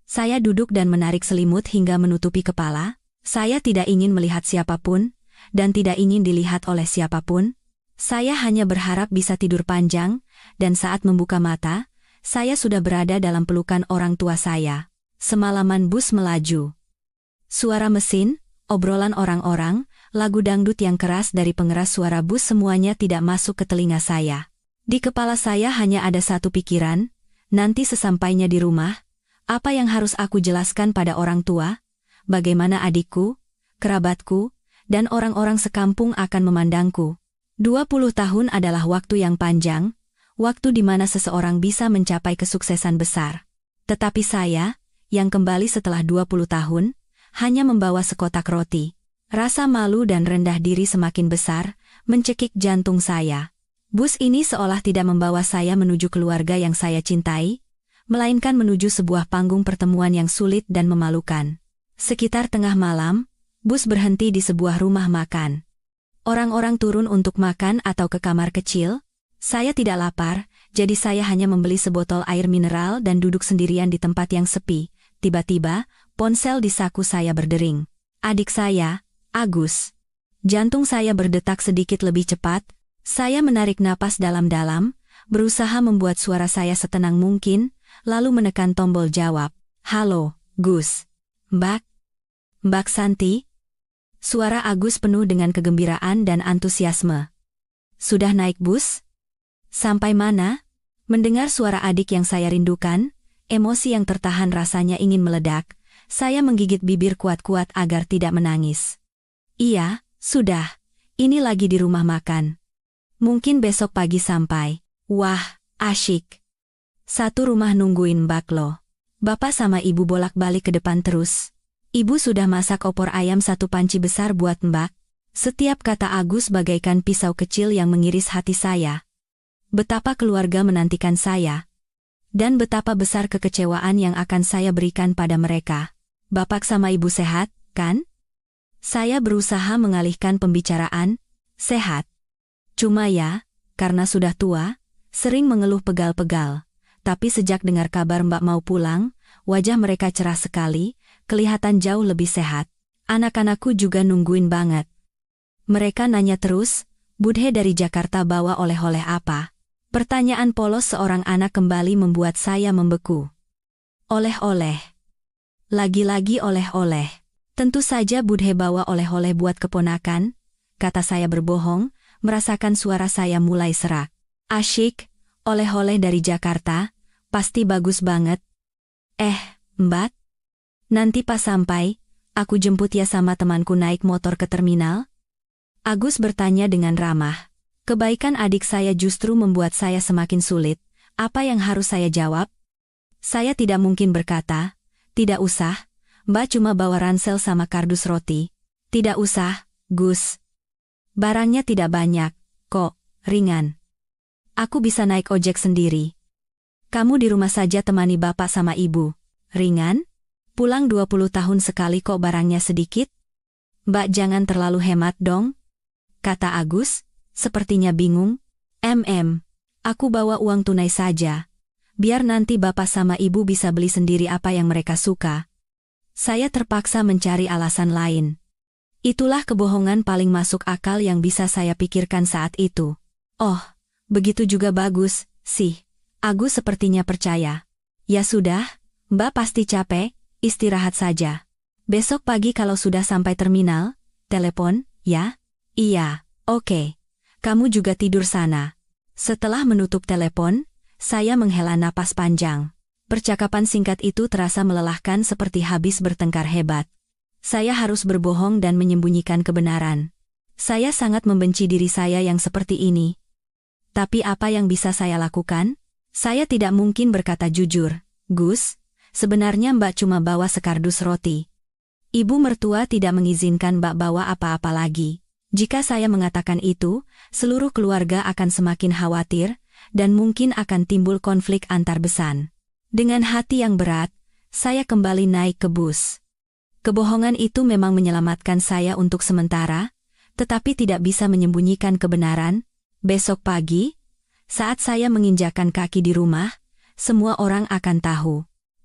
Saya duduk dan menarik selimut hingga menutupi kepala. Saya tidak ingin melihat siapapun, dan tidak ingin dilihat oleh siapapun. Saya hanya berharap bisa tidur panjang, dan saat membuka mata, saya sudah berada dalam pelukan orang tua saya. Semalaman bus melaju. Suara mesin, obrolan orang-orang, lagu dangdut yang keras dari pengeras suara bus semuanya tidak masuk ke telinga saya. Di kepala saya hanya ada satu pikiran, nanti sesampainya di rumah, apa yang harus aku jelaskan pada orang tua, bagaimana adikku, kerabatku, dan orang-orang sekampung akan memandangku. 20 tahun adalah waktu yang panjang, waktu di mana seseorang bisa mencapai kesuksesan besar. Tetapi saya, yang kembali setelah 20 tahun, hanya membawa sekotak roti. Rasa malu dan rendah diri semakin besar, mencekik jantung saya. Bus ini seolah tidak membawa saya menuju keluarga yang saya cintai, melainkan menuju sebuah panggung pertemuan yang sulit dan memalukan. Sekitar tengah malam, bus berhenti di sebuah rumah makan. Orang-orang turun untuk makan atau ke kamar kecil. Saya tidak lapar, jadi saya hanya membeli sebotol air mineral dan duduk sendirian di tempat yang sepi. Tiba-tiba, ponsel di saku saya berdering. Adik saya, Agus. Jantung saya berdetak sedikit lebih cepat. Saya menarik napas dalam-dalam, berusaha membuat suara saya setenang mungkin, lalu menekan tombol jawab. Halo, Gus. Mbak? Mbak Santi? Suara Agus penuh dengan kegembiraan dan antusiasme. Sudah naik bus? Sampai mana? Mendengar suara adik yang saya rindukan, emosi yang tertahan rasanya ingin meledak. Saya menggigit bibir kuat-kuat agar tidak menangis. Iya, sudah. Ini lagi di rumah makan. Mungkin besok pagi sampai. Wah, asyik. Satu rumah nungguin Mbak lo. Bapak sama ibu bolak-balik ke depan terus. Ibu sudah masak opor ayam satu panci besar buat Mbak. Setiap kata Agus bagaikan pisau kecil yang mengiris hati saya. Betapa keluarga menantikan saya. Dan betapa besar kekecewaan yang akan saya berikan pada mereka. Bapak sama ibu sehat, kan? Saya berusaha mengalihkan pembicaraan. Sehat. Cuma ya, karena sudah tua, sering mengeluh pegal-pegal. Tapi sejak dengar kabar Mbak mau pulang, wajah mereka cerah sekali, kelihatan jauh lebih sehat. Anak-anakku juga nungguin banget. Mereka nanya terus, Budhe dari Jakarta bawa oleh-oleh apa? Pertanyaan polos seorang anak kembali membuat saya membeku. Oleh-oleh. Lagi-lagi oleh-oleh. Tentu saja Budhe bawa oleh-oleh buat keponakan, kata saya berbohong, merasakan suara saya mulai serak. Asyik, oleh-oleh dari Jakarta, pasti bagus banget. Mbak, nanti pas sampai, aku jemput ya sama temanku naik motor ke terminal? Agus bertanya dengan ramah. Kebaikan adik saya justru membuat saya semakin sulit. Apa yang harus saya jawab? Saya tidak mungkin berkata, tidak usah. Mbak cuma bawa ransel sama kardus roti. Tidak usah, Gus. Barangnya tidak banyak, kok, ringan. Aku bisa naik ojek sendiri. Kamu di rumah saja temani bapak sama ibu. Ringan? Pulang 20 tahun sekali kok barangnya sedikit? Mbak jangan terlalu hemat dong, kata Agus, sepertinya bingung. Aku bawa uang tunai saja. Biar nanti bapak sama ibu bisa beli sendiri apa yang mereka suka. Saya terpaksa mencari alasan lain. Itulah kebohongan paling masuk akal yang bisa saya pikirkan saat itu. Oh, begitu juga bagus, sih. Agus sepertinya percaya. Ya sudah, Mbak pasti capek, istirahat saja. Besok pagi kalau sudah sampai terminal, telepon, ya? Iya, oke. Kamu juga tidur sana. Setelah menutup telepon, saya menghela napas panjang. Percakapan singkat itu terasa melelahkan seperti habis bertengkar hebat. Saya harus berbohong dan menyembunyikan kebenaran. Saya sangat membenci diri saya yang seperti ini. Tapi apa yang bisa saya lakukan? Saya tidak mungkin berkata jujur. Gus, sebenarnya Mbak cuma bawa sekardus roti. Ibu mertua tidak mengizinkan Mbak bawa apa-apa lagi. Jika saya mengatakan itu, seluruh keluarga akan semakin khawatir, dan mungkin akan timbul konflik antar besan. Dengan hati yang berat, saya kembali naik ke bus. Kebohongan itu memang menyelamatkan saya untuk sementara, tetapi tidak bisa menyembunyikan kebenaran. Besok pagi, saat saya menginjakkan kaki di rumah, semua orang akan tahu.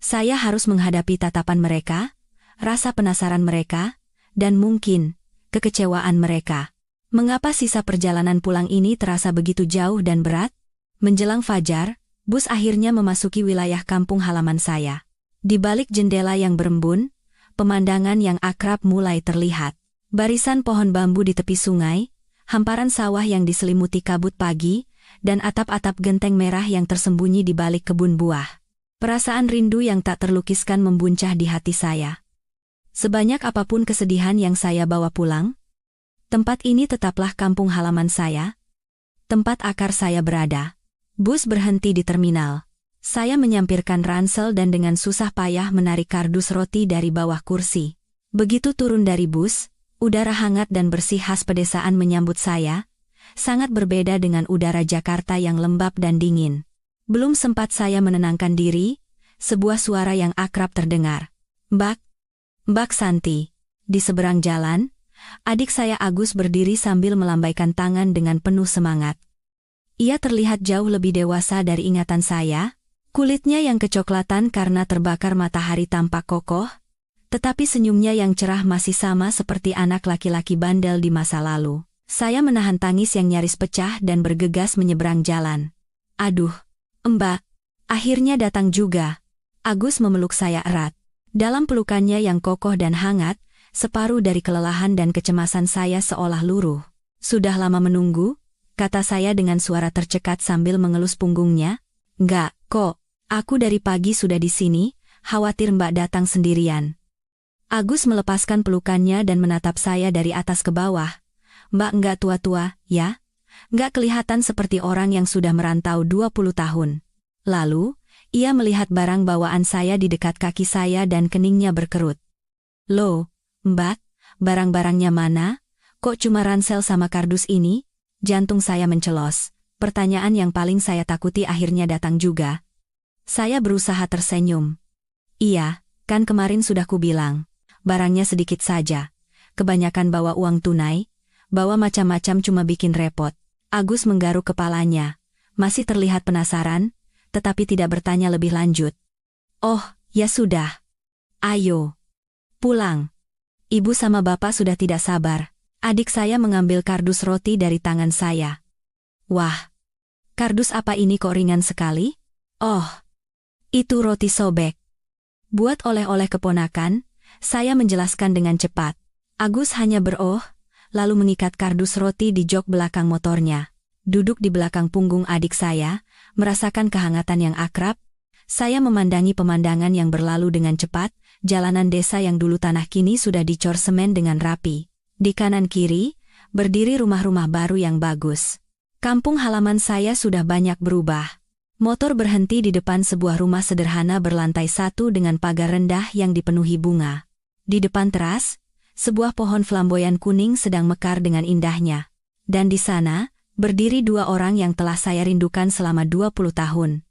Saya harus menghadapi tatapan mereka, rasa penasaran mereka, dan mungkin kekecewaan mereka. Mengapa sisa perjalanan pulang ini terasa begitu jauh dan berat? Menjelang fajar, bus akhirnya memasuki wilayah kampung halaman saya. Di balik jendela yang berembun, pemandangan yang akrab mulai terlihat. Barisan pohon bambu di tepi sungai, hamparan sawah yang diselimuti kabut pagi, dan atap-atap genteng merah yang tersembunyi di balik kebun buah. Perasaan rindu yang tak terlukiskan membuncah di hati saya. Sebanyak apapun kesedihan yang saya bawa pulang, tempat ini tetaplah kampung halaman saya, tempat akar saya berada. Bus berhenti di terminal. Saya menyampirkan ransel dan dengan susah payah menarik kardus roti dari bawah kursi. Begitu turun dari bus, udara hangat dan bersih khas pedesaan menyambut saya, sangat berbeda dengan udara Jakarta yang lembab dan dingin. Belum sempat saya menenangkan diri, sebuah suara yang akrab terdengar. Mbak Santi. Di seberang jalan, adik saya Agus berdiri sambil melambaikan tangan dengan penuh semangat. Ia terlihat jauh lebih dewasa dari ingatan saya, kulitnya yang kecoklatan karena terbakar matahari tampak kokoh, tetapi senyumnya yang cerah masih sama seperti anak laki-laki bandel di masa lalu. Saya menahan tangis yang nyaris pecah dan bergegas menyeberang jalan. Aduh, Mbak, akhirnya datang juga. Agus memeluk saya erat. Dalam pelukannya yang kokoh dan hangat, separuh dari kelelahan dan kecemasan saya seolah luruh. Sudah lama menunggu, kata saya dengan suara tercekat sambil mengelus punggungnya. Enggak, kok, aku dari pagi sudah di sini, khawatir Mbak datang sendirian. Agus melepaskan pelukannya dan menatap saya dari atas ke bawah. Mbak enggak tua-tua, ya? Enggak kelihatan seperti orang yang sudah merantau 20 tahun. Lalu, ia melihat barang bawaan saya di dekat kaki saya dan keningnya berkerut. Loh, Mbak, barang-barangnya mana? Kok cuma ransel sama kardus ini? Jantung saya mencelos. Pertanyaan yang paling saya takuti akhirnya datang juga. Saya berusaha tersenyum. Iya, kan kemarin sudah kubilang. Barangnya sedikit saja. Kebanyakan bawa uang tunai, bawa macam-macam cuma bikin repot. Agus menggaruk kepalanya. Masih terlihat penasaran, tetapi tidak bertanya lebih lanjut. Oh, ya sudah. Ayo. Pulang. Ibu sama bapak sudah tidak sabar. Adik saya mengambil kardus roti dari tangan saya. Wah. Kardus apa ini kok ringan sekali? Oh. Itu roti sobek. Buat oleh-oleh keponakan, saya menjelaskan dengan cepat. Agus hanya lalu mengikat kardus roti di jok belakang motornya. Duduk di belakang punggung adik saya, merasakan kehangatan yang akrab, saya memandangi pemandangan yang berlalu dengan cepat, jalanan desa yang dulu tanah kini sudah dicor semen dengan rapi. Di kanan kiri, berdiri rumah-rumah baru yang bagus. Kampung halaman saya sudah banyak berubah. Motor berhenti di depan sebuah rumah sederhana berlantai 1 dengan pagar rendah yang dipenuhi bunga. Di depan teras, sebuah pohon flamboyan kuning sedang mekar dengan indahnya. Dan di sana, berdiri 2 orang yang telah saya rindukan selama 20 tahun.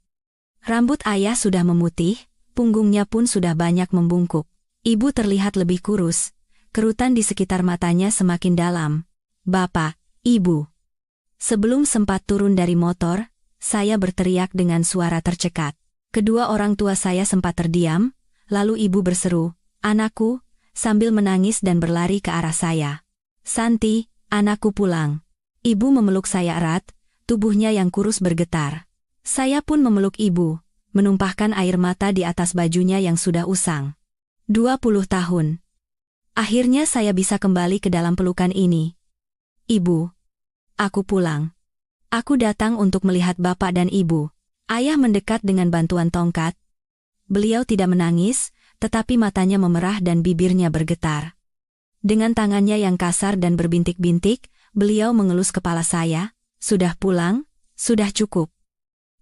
Rambut ayah sudah memutih, punggungnya pun sudah banyak membungkuk. Ibu terlihat lebih kurus, kerutan di sekitar matanya semakin dalam. Bapak, Ibu. Sebelum sempat turun dari motor, saya berteriak dengan suara tercekat. Kedua orang tua saya sempat terdiam, lalu ibu berseru, "Anakku," sambil menangis dan berlari ke arah saya. "Santi, anakku pulang." Ibu memeluk saya erat, tubuhnya yang kurus bergetar. Saya pun memeluk ibu, menumpahkan air mata di atas bajunya yang sudah usang. 20 tahun. Akhirnya saya bisa kembali ke dalam pelukan ini. Ibu, aku pulang. Aku datang untuk melihat bapak dan ibu. Ayah mendekat dengan bantuan tongkat. Beliau tidak menangis, tetapi matanya memerah dan bibirnya bergetar. Dengan tangannya yang kasar dan berbintik-bintik, beliau mengelus kepala saya. Sudah pulang? Sudah cukup.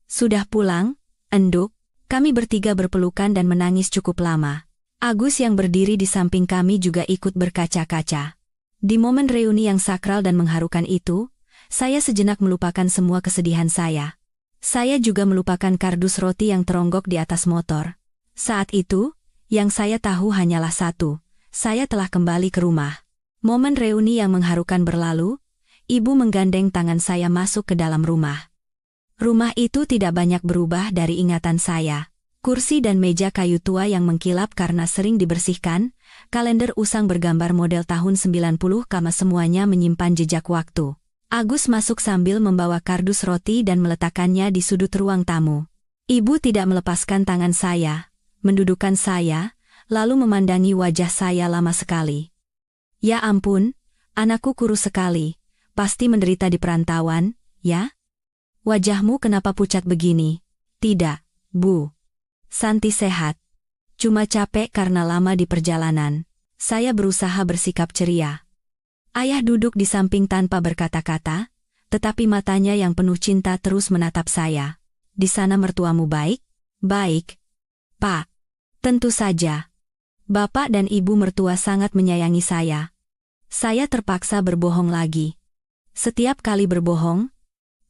Sudah pulang, enduk. Kami bertiga berpelukan dan menangis cukup lama. Agus yang berdiri di samping kami juga ikut berkaca-kaca. Di momen reuni yang sakral dan mengharukan itu, saya sejenak melupakan semua kesedihan saya. Saya juga melupakan kardus roti yang teronggok di atas motor. Saat itu, yang saya tahu hanyalah satu, saya telah kembali ke rumah. Momen reuni yang mengharukan berlalu, ibu menggandeng tangan saya masuk ke dalam rumah. Rumah itu tidak banyak berubah dari ingatan saya. Kursi dan meja kayu tua yang mengkilap karena sering dibersihkan, kalender usang bergambar model tahun 90 semuanya menyimpan jejak waktu. Agus masuk sambil membawa kardus roti dan meletakkannya di sudut ruang tamu. Ibu tidak melepaskan tangan saya, mendudukkan saya, lalu memandangi wajah saya lama sekali. Ya ampun, anakku kurus sekali, pasti menderita di perantauan, ya? Wajahmu kenapa pucat begini? Tidak, Bu. Santi sehat. Cuma capek karena lama di perjalanan. Saya berusaha bersikap ceria. Ayah duduk di samping tanpa berkata-kata, tetapi matanya yang penuh cinta terus menatap saya. Di sana mertuamu baik? Baik. Pak. Tentu saja. Bapak dan ibu mertua sangat menyayangi saya. Saya terpaksa berbohong lagi. Setiap kali berbohong,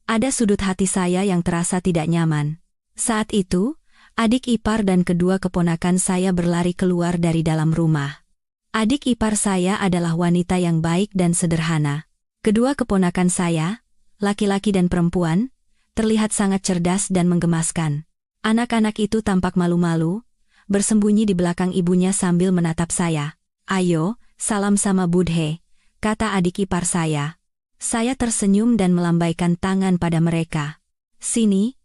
ada sudut hati saya yang terasa tidak nyaman. Saat itu, adik ipar dan kedua keponakan saya berlari keluar dari dalam rumah. Adik ipar saya adalah wanita yang baik dan sederhana. Kedua keponakan saya, laki-laki dan perempuan, terlihat sangat cerdas dan menggemaskan. Anak-anak itu tampak malu-malu, bersembunyi di belakang ibunya sambil menatap saya. Ayo, salam sama Budhe, kata adik ipar saya. Saya tersenyum dan melambaikan tangan pada mereka. Sini,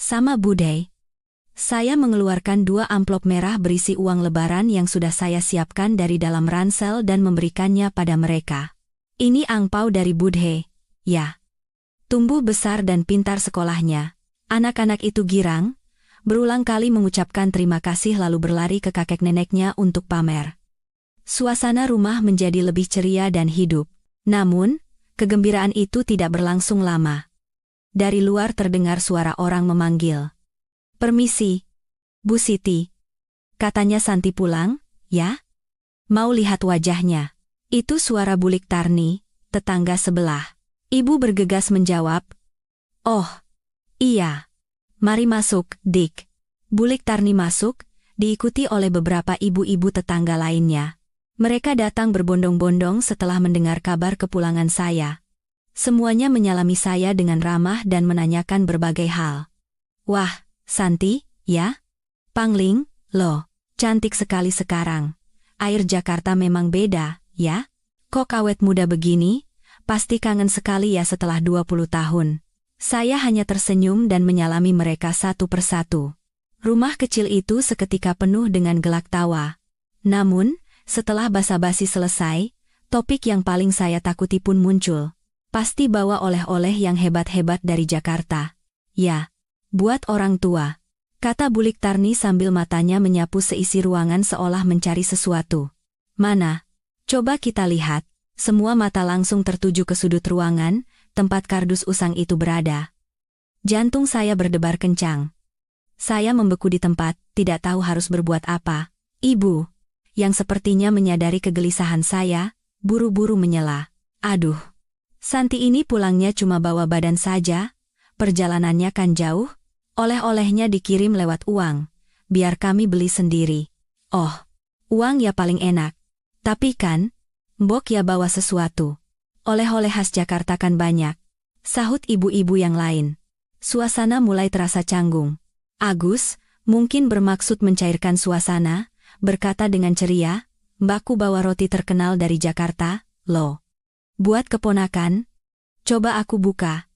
sama Budhe. Saya mengeluarkan 2 amplop merah berisi uang lebaran yang sudah saya siapkan dari dalam ransel dan memberikannya pada mereka. Ini angpau dari Budhe, ya. Tumbuh besar dan pintar sekolahnya. Anak-anak itu girang, berulang kali mengucapkan terima kasih lalu berlari ke kakek neneknya untuk pamer. Suasana rumah menjadi lebih ceria dan hidup. Namun, kegembiraan itu tidak berlangsung lama. Dari luar terdengar suara orang memanggil. Permisi, Bu Siti. Katanya Santi pulang, ya? Mau lihat wajahnya. Itu suara Bulik Tarni, tetangga sebelah. Ibu bergegas menjawab. Oh, iya. Mari masuk, Dik. Bulik Tarni masuk, diikuti oleh beberapa ibu-ibu tetangga lainnya. Mereka datang berbondong-bondong setelah mendengar kabar kepulangan saya. Semuanya menyalami saya dengan ramah dan menanyakan berbagai hal. Wah, Santi, ya? Pangling, loh, cantik sekali sekarang. Air Jakarta memang beda, ya? Kok awet muda begini? Pasti kangen sekali ya setelah 20 tahun. Saya hanya tersenyum dan menyalami mereka satu persatu. Rumah kecil itu seketika penuh dengan gelak tawa. Namun, setelah basa-basi selesai, topik yang paling saya takuti pun muncul. Pasti bawa oleh-oleh yang hebat-hebat dari Jakarta. Ya, buat orang tua, kata Bulik Tarni sambil matanya menyapu seisi ruangan seolah mencari sesuatu. Mana? Coba kita lihat. Semua mata langsung tertuju ke sudut ruangan, tempat kardus usang itu berada. Jantung saya berdebar kencang. Saya membeku di tempat, tidak tahu harus berbuat apa. Ibu, yang sepertinya menyadari kegelisahan saya, buru-buru menyela. Aduh, Santi ini pulangnya cuma bawa badan saja, perjalanannya kan jauh, oleh-olehnya dikirim lewat uang, biar kami beli sendiri. Oh, uang ya paling enak. Tapi kan, Mbok ya bawa sesuatu. Oleh-oleh khas Jakarta kan banyak, sahut ibu-ibu yang lain. Suasana mulai terasa canggung. Agus, mungkin bermaksud mencairkan suasana, berkata dengan ceria, Mbakku bawa roti terkenal dari Jakarta, loh. Buat keponakan? Coba aku buka.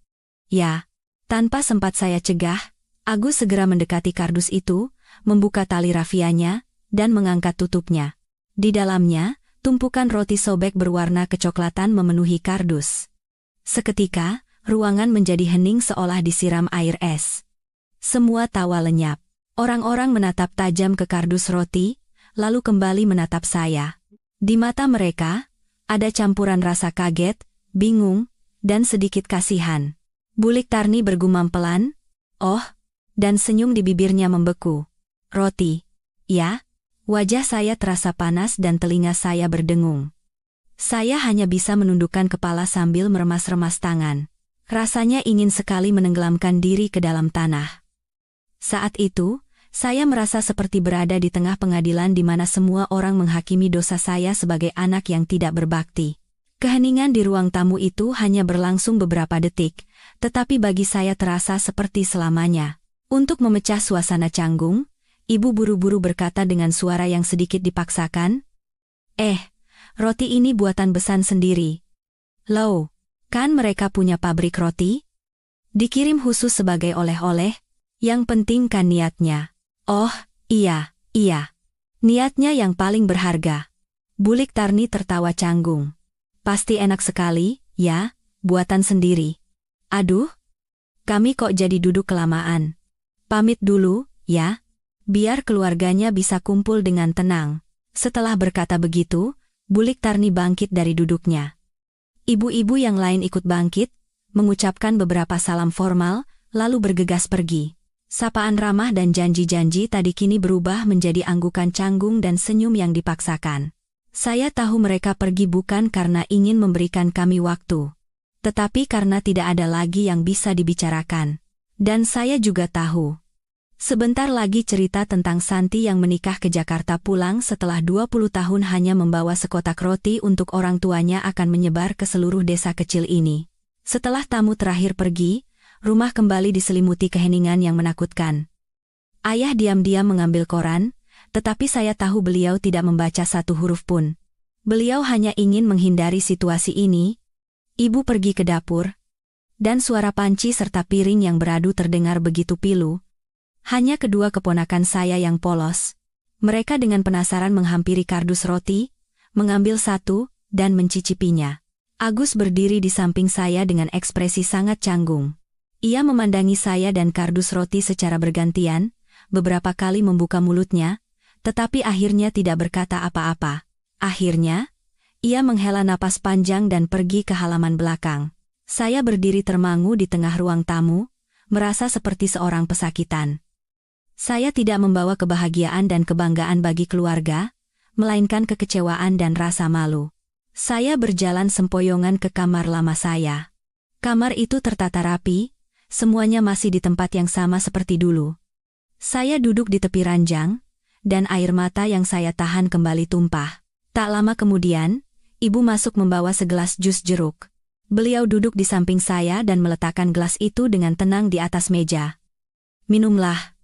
Ya, tanpa sempat saya cegah, Agus segera mendekati kardus itu, membuka tali rafianya, dan mengangkat tutupnya. Di dalamnya, Tumpukan roti sobek berwarna kecoklatan memenuhi kardus. Seketika, ruangan menjadi hening seolah disiram air es. Semua tawa lenyap. Orang-orang menatap tajam ke kardus roti, lalu kembali menatap saya. Di mata mereka, ada campuran rasa kaget, bingung, dan sedikit kasihan. Bulik Tarni bergumam pelan, "Oh," dan senyum di bibirnya membeku. "Roti." "Ya." Wajah saya terasa panas dan telinga saya berdengung. Saya hanya bisa menundukkan kepala sambil meremas-remas tangan. Rasanya ingin sekali menenggelamkan diri ke dalam tanah. Saat itu, saya merasa seperti berada di tengah pengadilan di mana semua orang menghakimi dosa saya sebagai anak yang tidak berbakti. Keheningan di ruang tamu itu hanya berlangsung beberapa detik, tetapi bagi saya terasa seperti selamanya. Untuk memecah suasana canggung, ibu buru-buru berkata dengan suara yang sedikit dipaksakan, "Roti ini buatan Besan sendiri." "Loh, kan mereka punya pabrik roti? Dikirim khusus sebagai oleh-oleh, yang penting kan niatnya." "Oh, iya. Niatnya yang paling berharga." Bulik Tarni tertawa canggung. "Pasti enak sekali, ya, buatan sendiri." "Aduh, kami kok jadi duduk kelamaan. Pamit dulu, ya, biar keluarganya bisa kumpul dengan tenang." Setelah berkata begitu, Bulik Tarni bangkit dari duduknya. Ibu-ibu yang lain ikut bangkit, mengucapkan beberapa salam formal, lalu bergegas pergi. Sapaan ramah dan janji-janji tadi kini berubah menjadi anggukan canggung dan senyum yang dipaksakan. Saya tahu mereka pergi bukan karena ingin memberikan kami waktu, tetapi karena tidak ada lagi yang bisa dibicarakan. Dan saya juga tahu, sebentar lagi cerita tentang Santi yang menikah ke Jakarta pulang setelah 20 tahun hanya membawa sekotak roti untuk orang tuanya akan menyebar ke seluruh desa kecil ini. Setelah tamu terakhir pergi, rumah kembali diselimuti keheningan yang menakutkan. Ayah diam-diam mengambil koran, tetapi saya tahu beliau tidak membaca satu huruf pun. Beliau hanya ingin menghindari situasi ini. Ibu pergi ke dapur, dan suara panci serta piring yang beradu terdengar begitu pilu. Hanya kedua keponakan saya yang polos. Mereka dengan penasaran menghampiri kardus roti, mengambil satu, dan mencicipinya. Agus berdiri di samping saya dengan ekspresi sangat canggung. Ia memandangi saya dan kardus roti secara bergantian, beberapa kali membuka mulutnya, tetapi akhirnya tidak berkata apa-apa. Akhirnya, ia menghela napas panjang dan pergi ke halaman belakang. Saya berdiri termangu di tengah ruang tamu, merasa seperti seorang pesakitan. Saya tidak membawa kebahagiaan dan kebanggaan bagi keluarga, melainkan kekecewaan dan rasa malu. Saya berjalan sempoyongan ke kamar lama saya. Kamar itu tertata rapi, semuanya masih di tempat yang sama seperti dulu. Saya duduk di tepi ranjang, dan air mata yang saya tahan kembali tumpah. Tak lama kemudian, ibu masuk membawa segelas jus jeruk. Beliau duduk di samping saya dan meletakkan gelas itu dengan tenang di atas meja. "Minumlah.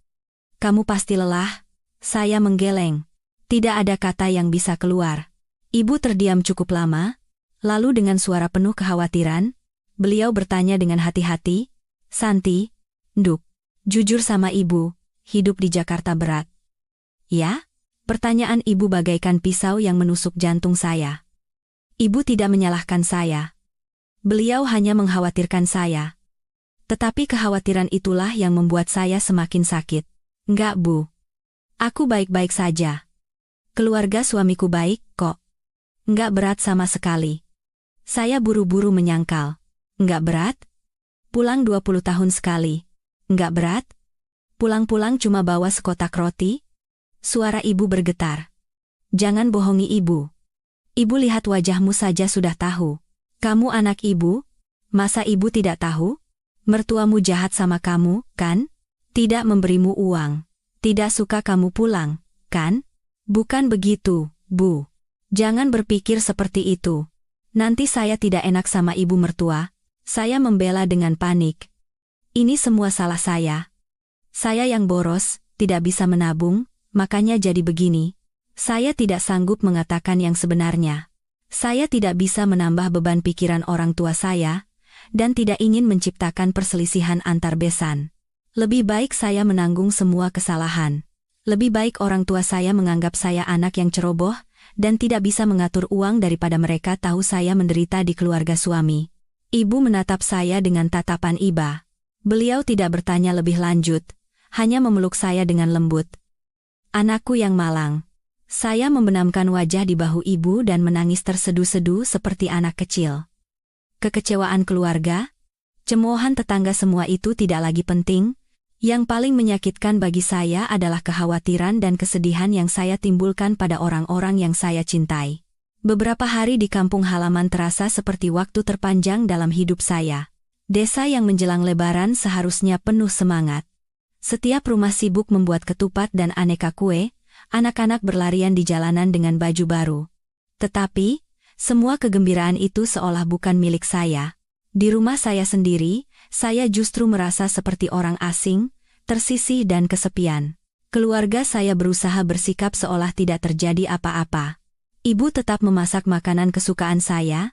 Kamu pasti lelah." Saya menggeleng. Tidak ada kata yang bisa keluar. Ibu terdiam cukup lama, lalu dengan suara penuh kekhawatiran, beliau bertanya dengan hati-hati, "Santi, Nduk, jujur sama ibu, hidup di Jakarta berat." "Ya?" Pertanyaan ibu bagaikan pisau yang menusuk jantung saya. Ibu tidak menyalahkan saya. Beliau hanya mengkhawatirkan saya. Tetapi kekhawatiran itulah yang membuat saya semakin sakit. "Enggak, Bu. Aku baik-baik saja. Keluarga suamiku baik, kok." "Enggak berat sama sekali." Saya buru-buru menyangkal. "Enggak berat? Pulang 20 tahun sekali. Enggak berat? Pulang-pulang cuma bawa sekotak roti?" Suara ibu bergetar. "Jangan bohongi ibu. Ibu lihat wajahmu saja sudah tahu. Kamu anak ibu? Masa ibu tidak tahu? Mertuamu jahat sama kamu, kan? Tidak memberimu uang. Tidak suka kamu pulang, kan?" "Bukan begitu, Bu. Jangan berpikir seperti itu. Nanti saya tidak enak sama ibu mertua." Saya membela dengan panik. "Ini semua salah saya. Saya yang boros, tidak bisa menabung, makanya jadi begini." Saya tidak sanggup mengatakan yang sebenarnya. Saya tidak bisa menambah beban pikiran orang tua saya, dan tidak ingin menciptakan perselisihan antar besan. Lebih baik saya menanggung semua kesalahan. Lebih baik orang tua saya menganggap saya anak yang ceroboh, dan tidak bisa mengatur uang daripada mereka tahu saya menderita di keluarga suami. Ibu menatap saya dengan tatapan iba. Beliau tidak bertanya lebih lanjut, hanya memeluk saya dengan lembut. Anakku yang malang. Saya membenamkan wajah di bahu ibu dan menangis terseduh-seduh seperti anak kecil. Kekecewaan keluarga, cemoohan tetangga, semua itu tidak lagi penting. Yang paling menyakitkan bagi saya adalah kekhawatiran dan kesedihan yang saya timbulkan pada orang-orang yang saya cintai. Beberapa hari di kampung halaman terasa seperti waktu terpanjang dalam hidup saya. Desa yang menjelang Lebaran seharusnya penuh semangat. Setiap rumah sibuk membuat ketupat dan aneka kue, anak-anak berlarian di jalanan dengan baju baru. Tetapi, semua kegembiraan itu seolah bukan milik saya. Di rumah saya sendiri, saya justru merasa seperti orang asing, tersisih dan kesepian. Keluarga saya berusaha bersikap seolah tidak terjadi apa-apa. Ibu tetap memasak makanan kesukaan saya,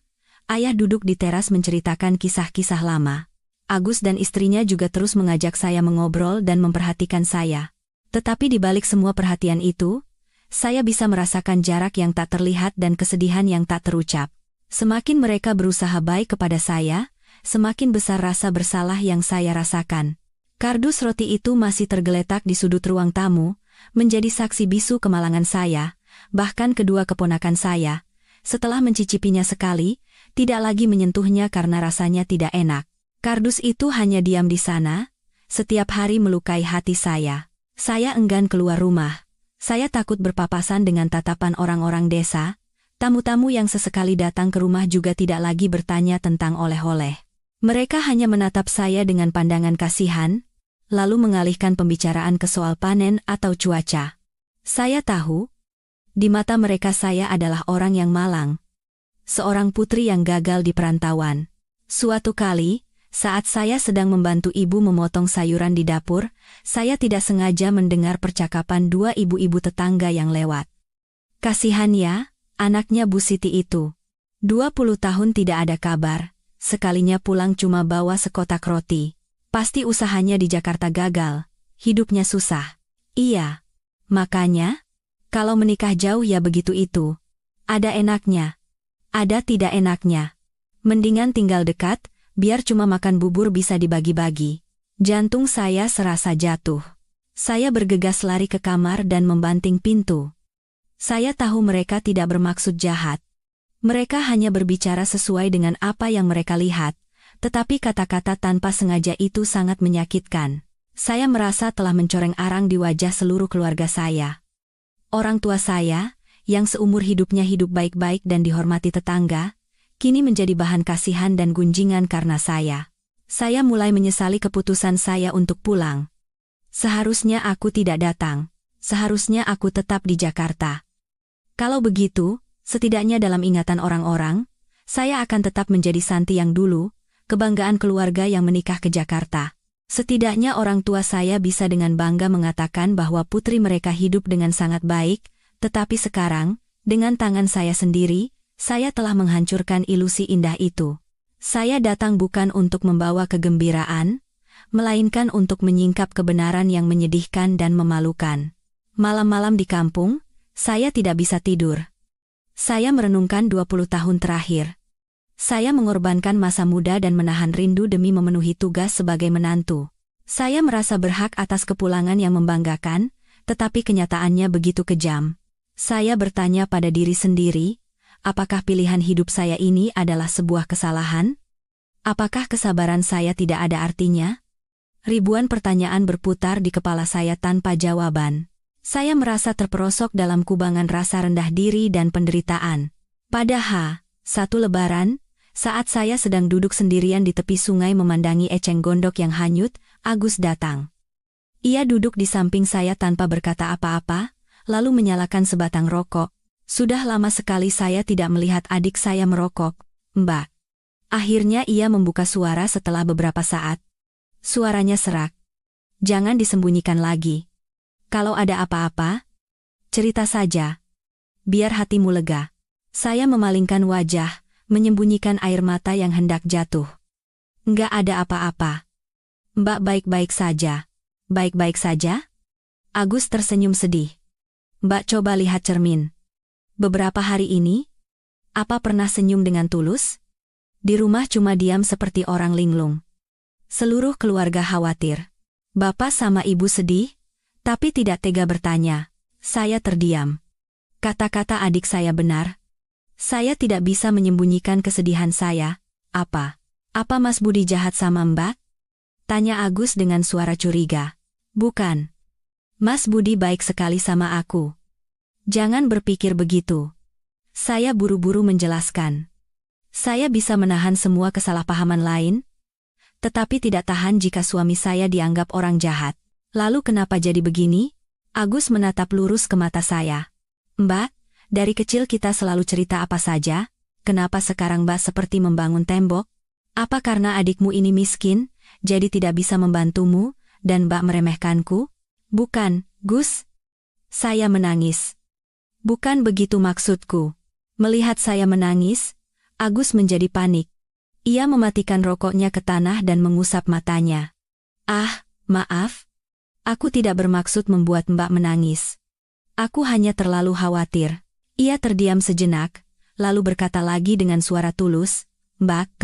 ayah duduk di teras menceritakan kisah-kisah lama. Agus dan istrinya juga terus mengajak saya mengobrol dan memperhatikan saya. Tetapi di balik semua perhatian itu, saya bisa merasakan jarak yang tak terlihat dan kesedihan yang tak terucap. Semakin mereka berusaha baik kepada saya, semakin besar rasa bersalah yang saya rasakan. Kardus roti itu masih tergeletak di sudut ruang tamu, menjadi saksi bisu kemalangan saya, bahkan kedua keponakan saya, setelah mencicipinya sekali, tidak lagi menyentuhnya karena rasanya tidak enak. Kardus itu hanya diam di sana, setiap hari melukai hati saya. Saya enggan keluar rumah. Saya takut berpapasan dengan tatapan orang-orang desa. Tamu-tamu yang sesekali datang ke rumah juga tidak lagi bertanya tentang oleh-oleh. Mereka hanya menatap saya dengan pandangan kasihan, lalu mengalihkan pembicaraan ke soal panen atau cuaca. Saya tahu, di mata mereka saya adalah orang yang malang. Seorang putri yang gagal di perantauan. Suatu kali, saat saya sedang membantu ibu memotong sayuran di dapur, saya tidak sengaja mendengar percakapan dua ibu-ibu tetangga yang lewat. Kasihan ya, anaknya Bu Siti itu. 20 tahun tidak ada kabar, sekalinya pulang cuma bawa sekotak roti. Pasti usahanya di Jakarta gagal, hidupnya susah. Iya, makanya, kalau menikah jauh ya begitu itu. Ada enaknya, ada tidak enaknya. Mendingan tinggal dekat, biar cuma makan bubur bisa dibagi-bagi. Jantung saya serasa jatuh. Saya bergegas lari ke kamar dan membanting pintu. Saya tahu mereka tidak bermaksud jahat. Mereka hanya berbicara sesuai dengan apa yang mereka lihat, tetapi kata-kata tanpa sengaja itu sangat menyakitkan. Saya merasa telah mencoreng arang di wajah seluruh keluarga saya. Orang tua saya, yang seumur hidupnya hidup baik-baik dan dihormati tetangga, kini menjadi bahan kasihan dan gunjingan karena saya. Saya mulai menyesali keputusan saya untuk pulang. Seharusnya aku tidak datang. Seharusnya aku tetap di Jakarta. Kalau begitu, setidaknya dalam ingatan orang-orang, saya akan tetap menjadi Santi yang dulu, kebanggaan keluarga yang menikah ke Jakarta. Setidaknya orang tua saya bisa dengan bangga mengatakan bahwa putri mereka hidup dengan sangat baik, tetapi sekarang, dengan tangan saya sendiri, saya telah menghancurkan ilusi indah itu. Saya datang bukan untuk membawa kegembiraan, melainkan untuk menyingkap kebenaran yang menyedihkan dan memalukan. Malam-malam di kampung, saya tidak bisa tidur. Saya merenungkan 20 tahun terakhir. Saya mengorbankan masa muda dan menahan rindu demi memenuhi tugas sebagai menantu. Saya merasa berhak atas kepulangan yang membanggakan, tetapi kenyataannya begitu kejam. Saya bertanya pada diri sendiri, apakah pilihan hidup saya ini adalah sebuah kesalahan? Apakah kesabaran saya tidak ada artinya? Ribuan pertanyaan berputar di kepala saya tanpa jawaban. Saya merasa terperosok dalam kubangan rasa rendah diri dan penderitaan. Pada satu Lebaran, saat saya sedang duduk sendirian di tepi sungai memandangi eceng gondok yang hanyut, Agus datang. Ia duduk di samping saya tanpa berkata apa-apa, lalu menyalakan sebatang rokok. Sudah lama sekali saya tidak melihat adik saya merokok, Mbak. Akhirnya ia membuka suara setelah beberapa saat. Suaranya serak. Jangan disembunyikan lagi. Kalau ada apa-apa, cerita saja. Biar hatimu lega. Saya memalingkan wajah, menyembunyikan air mata yang hendak jatuh. Enggak ada apa-apa. Mbak baik-baik saja. Baik-baik saja? Agus tersenyum sedih. Mbak coba lihat cermin. Beberapa hari ini? Apa pernah senyum dengan tulus? Di rumah cuma diam seperti orang linglung. Seluruh keluarga khawatir. Bapak sama ibu sedih, tapi tidak tega bertanya. Saya terdiam. Kata-kata adik saya benar. Saya tidak bisa menyembunyikan kesedihan saya. Apa? Apa Mas Budi jahat sama Mbak? Tanya Agus dengan suara curiga. Bukan. Mas Budi baik sekali sama aku. Jangan berpikir begitu. Saya buru-buru menjelaskan. Saya bisa menahan semua kesalahpahaman lain, tetapi tidak tahan jika suami saya dianggap orang jahat. Lalu kenapa jadi begini? Agus menatap lurus ke mata saya. Mbak, dari kecil kita selalu cerita apa saja, kenapa sekarang Mbak seperti membangun tembok? Apa karena adikmu ini miskin, jadi tidak bisa membantumu, dan Mbak meremehkanku? Bukan, Gus. Saya menangis. Bukan begitu maksudku. Melihat saya menangis, Agus menjadi panik. Ia mematikan rokoknya ke tanah dan mengusap matanya. Ah, maaf. Aku tidak bermaksud membuat Mbak menangis. Aku hanya terlalu khawatir. Ia terdiam sejenak, lalu berkata lagi dengan suara tulus, Mbak,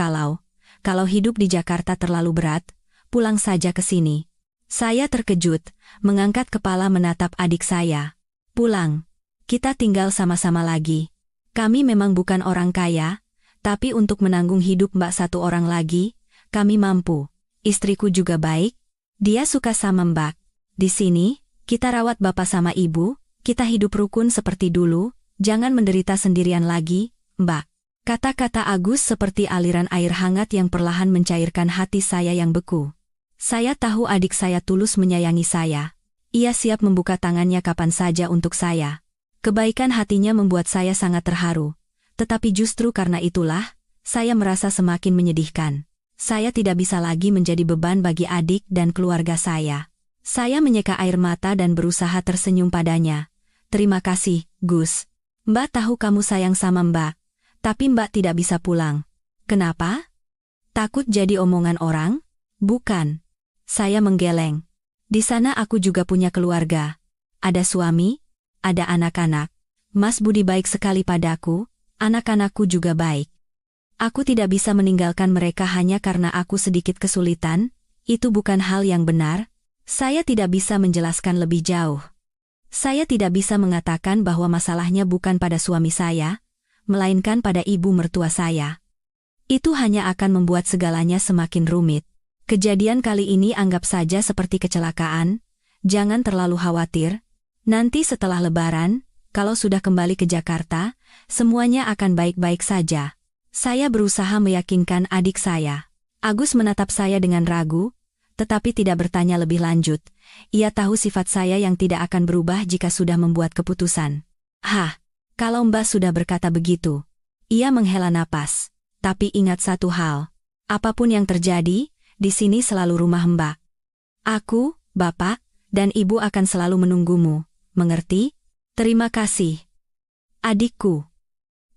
kalau hidup di Jakarta terlalu berat, pulang saja ke sini. Saya terkejut, mengangkat kepala menatap adik saya. Pulang. Kita tinggal sama-sama lagi. Kami memang bukan orang kaya, tapi untuk menanggung hidup Mbak satu orang lagi, kami mampu. Istriku juga baik. Dia suka sama Mbak. Di sini, kita rawat Bapak sama Ibu, kita hidup rukun seperti dulu, jangan menderita sendirian lagi, Mbak. Kata-kata Agus seperti aliran air hangat yang perlahan mencairkan hati saya yang beku. Saya tahu adik saya tulus menyayangi saya. Ia siap membuka tangannya kapan saja untuk saya. Kebaikan hatinya membuat saya sangat terharu. Tetapi justru karena itulah, saya merasa semakin menyedihkan. Saya tidak bisa lagi menjadi beban bagi adik dan keluarga saya. Saya menyeka air mata dan berusaha tersenyum padanya. Terima kasih, Gus. Mbak tahu kamu sayang sama Mbak, tapi Mbak tidak bisa pulang. Kenapa? Takut jadi omongan orang? Bukan. Saya menggeleng. Di sana aku juga punya keluarga. Ada suami, ada anak-anak. Mas Budi baik sekali padaku. Anak-anakku juga baik. Aku tidak bisa meninggalkan mereka hanya karena aku sedikit kesulitan, itu bukan hal yang benar. Saya tidak bisa menjelaskan lebih jauh. Saya tidak bisa mengatakan bahwa masalahnya bukan pada suami saya, melainkan pada ibu mertua saya. Itu hanya akan membuat segalanya semakin rumit. Kejadian kali ini anggap saja seperti kecelakaan, jangan terlalu khawatir. Nanti setelah Lebaran, kalau sudah kembali ke Jakarta, semuanya akan baik-baik saja. Saya berusaha meyakinkan adik saya. Agus menatap saya dengan ragu, tetapi tidak bertanya lebih lanjut. Ia tahu sifat saya yang tidak akan berubah jika sudah membuat keputusan. Hah, kalau Mbak sudah berkata begitu. Ia menghela napas. Tapi ingat satu hal. Apapun yang terjadi, di sini selalu rumah Mbak. Aku, Bapak, dan Ibu akan selalu menunggumu. Mengerti? Terima kasih. Adikku.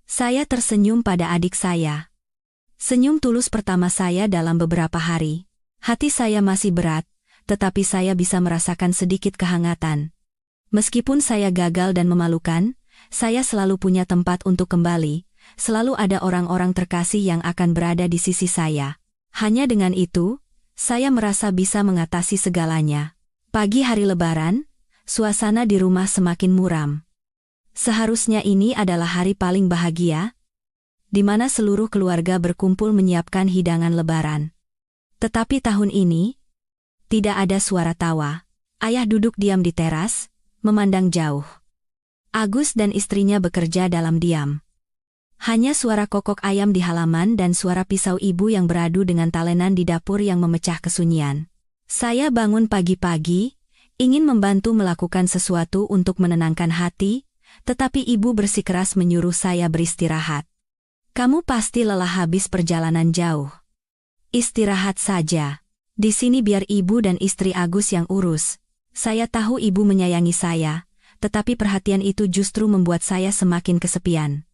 Saya tersenyum pada adik saya. Senyum tulus pertama saya dalam beberapa hari. Hati saya masih berat, tetapi saya bisa merasakan sedikit kehangatan. Meskipun saya gagal dan memalukan, saya selalu punya tempat untuk kembali, selalu ada orang-orang terkasih yang akan berada di sisi saya. Hanya dengan itu, saya merasa bisa mengatasi segalanya. Pagi hari Lebaran, suasana di rumah semakin muram. Seharusnya ini adalah hari paling bahagia, di mana seluruh keluarga berkumpul menyiapkan hidangan Lebaran. Tetapi tahun ini, tidak ada suara tawa. Ayah duduk diam di teras, memandang jauh. Agus dan istrinya bekerja dalam diam. Hanya suara kokok ayam di halaman dan suara pisau ibu yang beradu dengan talenan di dapur yang memecah kesunyian. Saya bangun pagi-pagi, ingin membantu melakukan sesuatu untuk menenangkan hati, tetapi ibu bersikeras menyuruh saya beristirahat. Kamu pasti lelah habis perjalanan jauh. Istirahat saja. Di sini biar ibu dan istri Agus yang urus. Saya tahu ibu menyayangi saya, tetapi perhatian itu justru membuat saya semakin kesepian.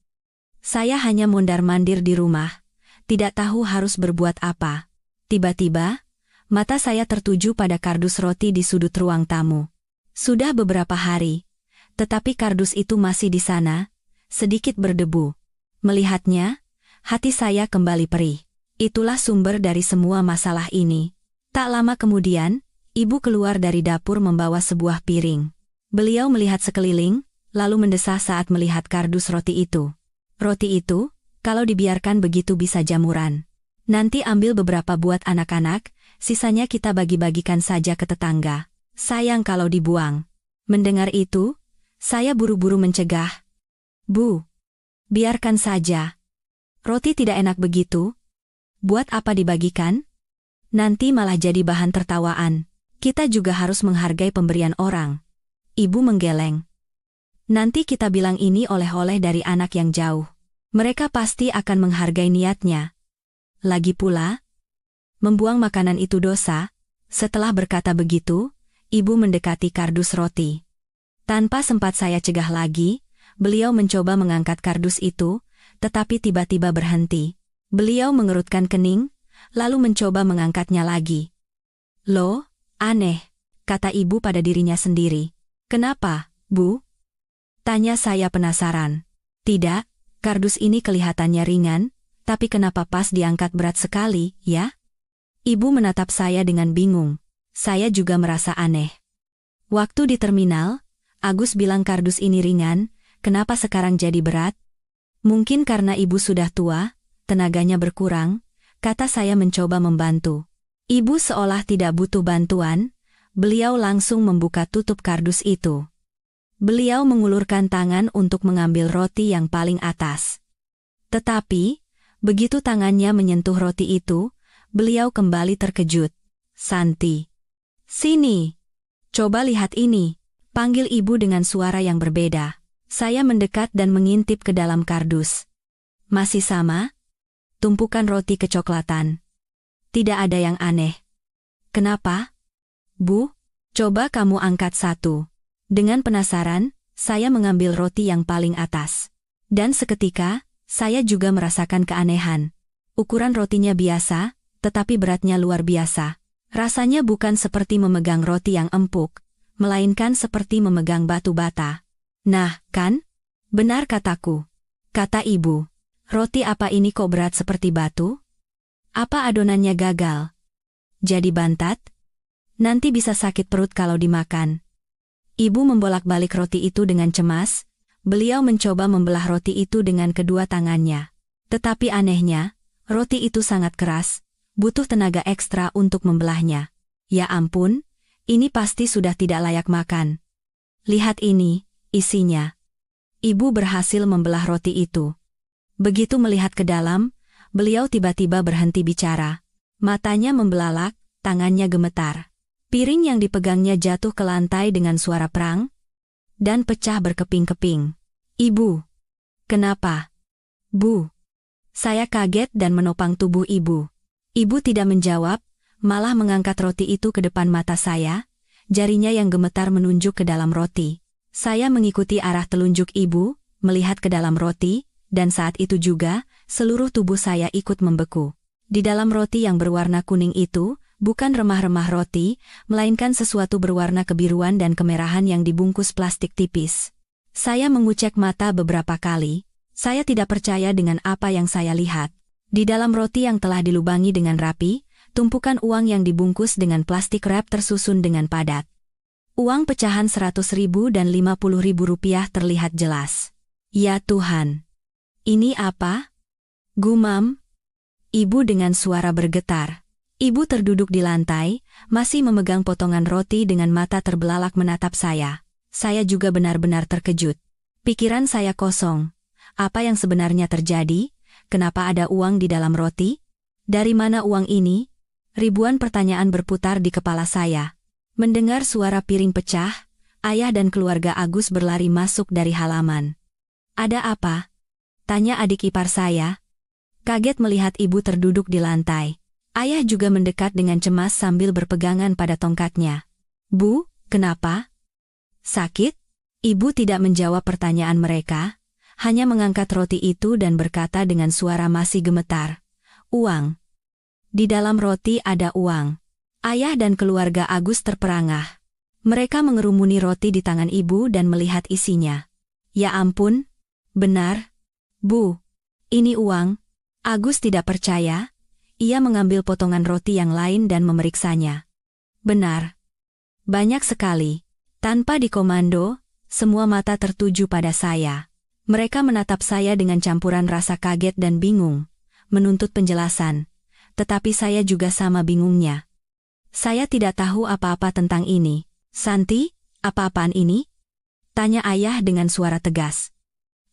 Saya hanya mondar-mandir di rumah, tidak tahu harus berbuat apa. Tiba-tiba, mata saya tertuju pada kardus roti di sudut ruang tamu. Sudah beberapa hari, tetapi kardus itu masih di sana, sedikit berdebu. Melihatnya, hati saya kembali perih. Itulah sumber dari semua masalah ini. Tak lama kemudian, ibu keluar dari dapur membawa sebuah piring. Beliau melihat sekeliling, lalu mendesah saat melihat kardus roti itu. Roti itu, kalau dibiarkan begitu bisa jamuran. Nanti ambil beberapa buat anak-anak, sisanya kita bagi-bagikan saja ke tetangga. Sayang kalau dibuang. Mendengar itu, saya buru-buru mencegah. Bu, biarkan saja. Roti tidak enak begitu. Buat apa dibagikan? Nanti malah jadi bahan tertawaan. Kita juga harus menghargai pemberian orang. Ibu menggeleng. Nanti kita bilang ini oleh-oleh dari anak yang jauh. Mereka pasti akan menghargai niatnya. Lagi pula, membuang makanan itu dosa. Setelah berkata begitu, ibu mendekati kardus roti. Tanpa sempat saya cegah lagi, beliau mencoba mengangkat kardus itu, tetapi tiba-tiba berhenti. Beliau mengerutkan kening, lalu mencoba mengangkatnya lagi. Loh, aneh, kata ibu pada dirinya sendiri. Kenapa, Bu? Tanya saya penasaran. Tidak, kardus ini kelihatannya ringan, tapi kenapa pas diangkat berat sekali, ya? Ibu menatap saya dengan bingung. Saya juga merasa aneh. Waktu di terminal, Agus bilang kardus ini ringan, kenapa sekarang jadi berat? Mungkin karena ibu sudah tua, tenaganya berkurang, kata saya mencoba membantu. Ibu seolah tidak butuh bantuan, beliau langsung membuka tutup kardus itu. Beliau mengulurkan tangan untuk mengambil roti yang paling atas. Tetapi, begitu tangannya menyentuh roti itu, beliau kembali terkejut. Santi. Sini. Coba lihat ini, panggil ibu dengan suara yang berbeda. Saya mendekat dan mengintip ke dalam kardus. Masih sama? Tumpukan roti kecoklatan. Tidak ada yang aneh. Kenapa? Bu, coba kamu angkat satu. Dengan penasaran, saya mengambil roti yang paling atas. Dan seketika, saya juga merasakan keanehan. Ukuran rotinya biasa, tetapi beratnya luar biasa. Rasanya bukan seperti memegang roti yang empuk, melainkan seperti memegang batu bata. Nah, kan? Benar kataku. Kata ibu. Roti apa ini kok berat seperti batu? Apa adonannya gagal? Jadi bantat? Nanti bisa sakit perut kalau dimakan. Ibu membolak-balik roti itu dengan cemas. Beliau mencoba membelah roti itu dengan kedua tangannya. Tetapi anehnya, roti itu sangat keras, butuh tenaga ekstra untuk membelahnya. Ya ampun, ini pasti sudah tidak layak makan. Lihat ini, isinya. Ibu berhasil membelah roti itu. Begitu melihat ke dalam, beliau tiba-tiba berhenti bicara. Matanya membelalak, tangannya gemetar. Piring yang dipegangnya jatuh ke lantai dengan suara perang, dan pecah berkeping-keping. Ibu. Kenapa? Bu. Saya kaget dan menopang tubuh ibu. Ibu tidak menjawab, malah mengangkat roti itu ke depan mata saya, jarinya yang gemetar menunjuk ke dalam roti. Saya mengikuti arah telunjuk ibu, melihat ke dalam roti, dan saat itu juga, seluruh tubuh saya ikut membeku. Di dalam roti yang berwarna kuning itu, bukan remah-remah roti, melainkan sesuatu berwarna kebiruan dan kemerahan yang dibungkus plastik tipis. Saya mengucek mata beberapa kali. Saya tidak percaya dengan apa yang saya lihat. Di dalam roti yang telah dilubangi dengan rapi, tumpukan uang yang dibungkus dengan plastik wrap tersusun dengan padat. Uang pecahan 100.000 dan 50.000 rupiah terlihat jelas. Ya Tuhan! Ini apa? Gumam. Ibu dengan suara bergetar. Ibu terduduk di lantai, masih memegang potongan roti dengan mata terbelalak menatap saya. Saya juga benar-benar terkejut. Pikiran saya kosong. Apa yang sebenarnya terjadi? Kenapa ada uang di dalam roti? Dari mana uang ini? Ribuan pertanyaan berputar di kepala saya. Mendengar suara piring pecah, ayah dan keluarga Agus berlari masuk dari halaman. Ada apa? Tanya adik ipar saya. Kaget melihat ibu terduduk di lantai. Ayah juga mendekat dengan cemas sambil berpegangan pada tongkatnya. Bu, kenapa? Sakit? Ibu tidak menjawab pertanyaan mereka, hanya mengangkat roti itu dan berkata dengan suara masih gemetar. Uang. Di dalam roti ada uang. Ayah dan keluarga Agus terperangah. Mereka mengerumuni roti di tangan ibu dan melihat isinya. Ya ampun, Benar, Bu. Ini uang. Agus tidak percaya. Ia mengambil potongan roti yang lain dan memeriksanya. Benar. Banyak sekali. Tanpa dikomando, semua mata tertuju pada saya. Mereka menatap saya dengan campuran rasa kaget dan bingung, menuntut penjelasan. Tetapi saya juga sama bingungnya. Saya tidak tahu apa-apa tentang ini. Santi, apa-apaan ini? Tanya ayah dengan suara tegas.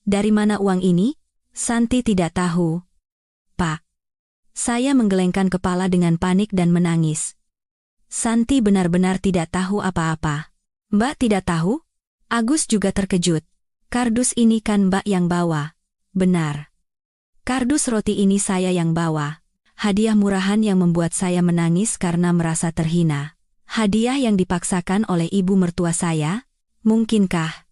Dari mana uang ini? Santi tidak tahu. Pak. Saya menggelengkan kepala dengan panik dan menangis. Santi benar-benar tidak tahu apa-apa. Mbak tidak tahu? Agus juga terkejut. Kardus ini kan Mbak yang bawa. Benar. Kardus roti ini saya yang bawa. Hadiah murahan yang membuat saya menangis karena merasa terhina. Hadiah yang dipaksakan oleh ibu mertua saya? Mungkinkah?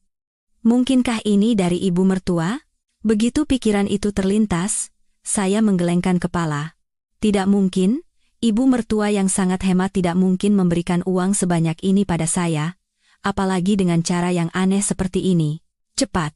Mungkinkah ini dari ibu mertua? Begitu pikiran itu terlintas, saya menggelengkan kepala. Tidak mungkin, ibu mertua yang sangat hemat tidak mungkin memberikan uang sebanyak ini pada saya, apalagi dengan cara yang aneh seperti ini. Cepat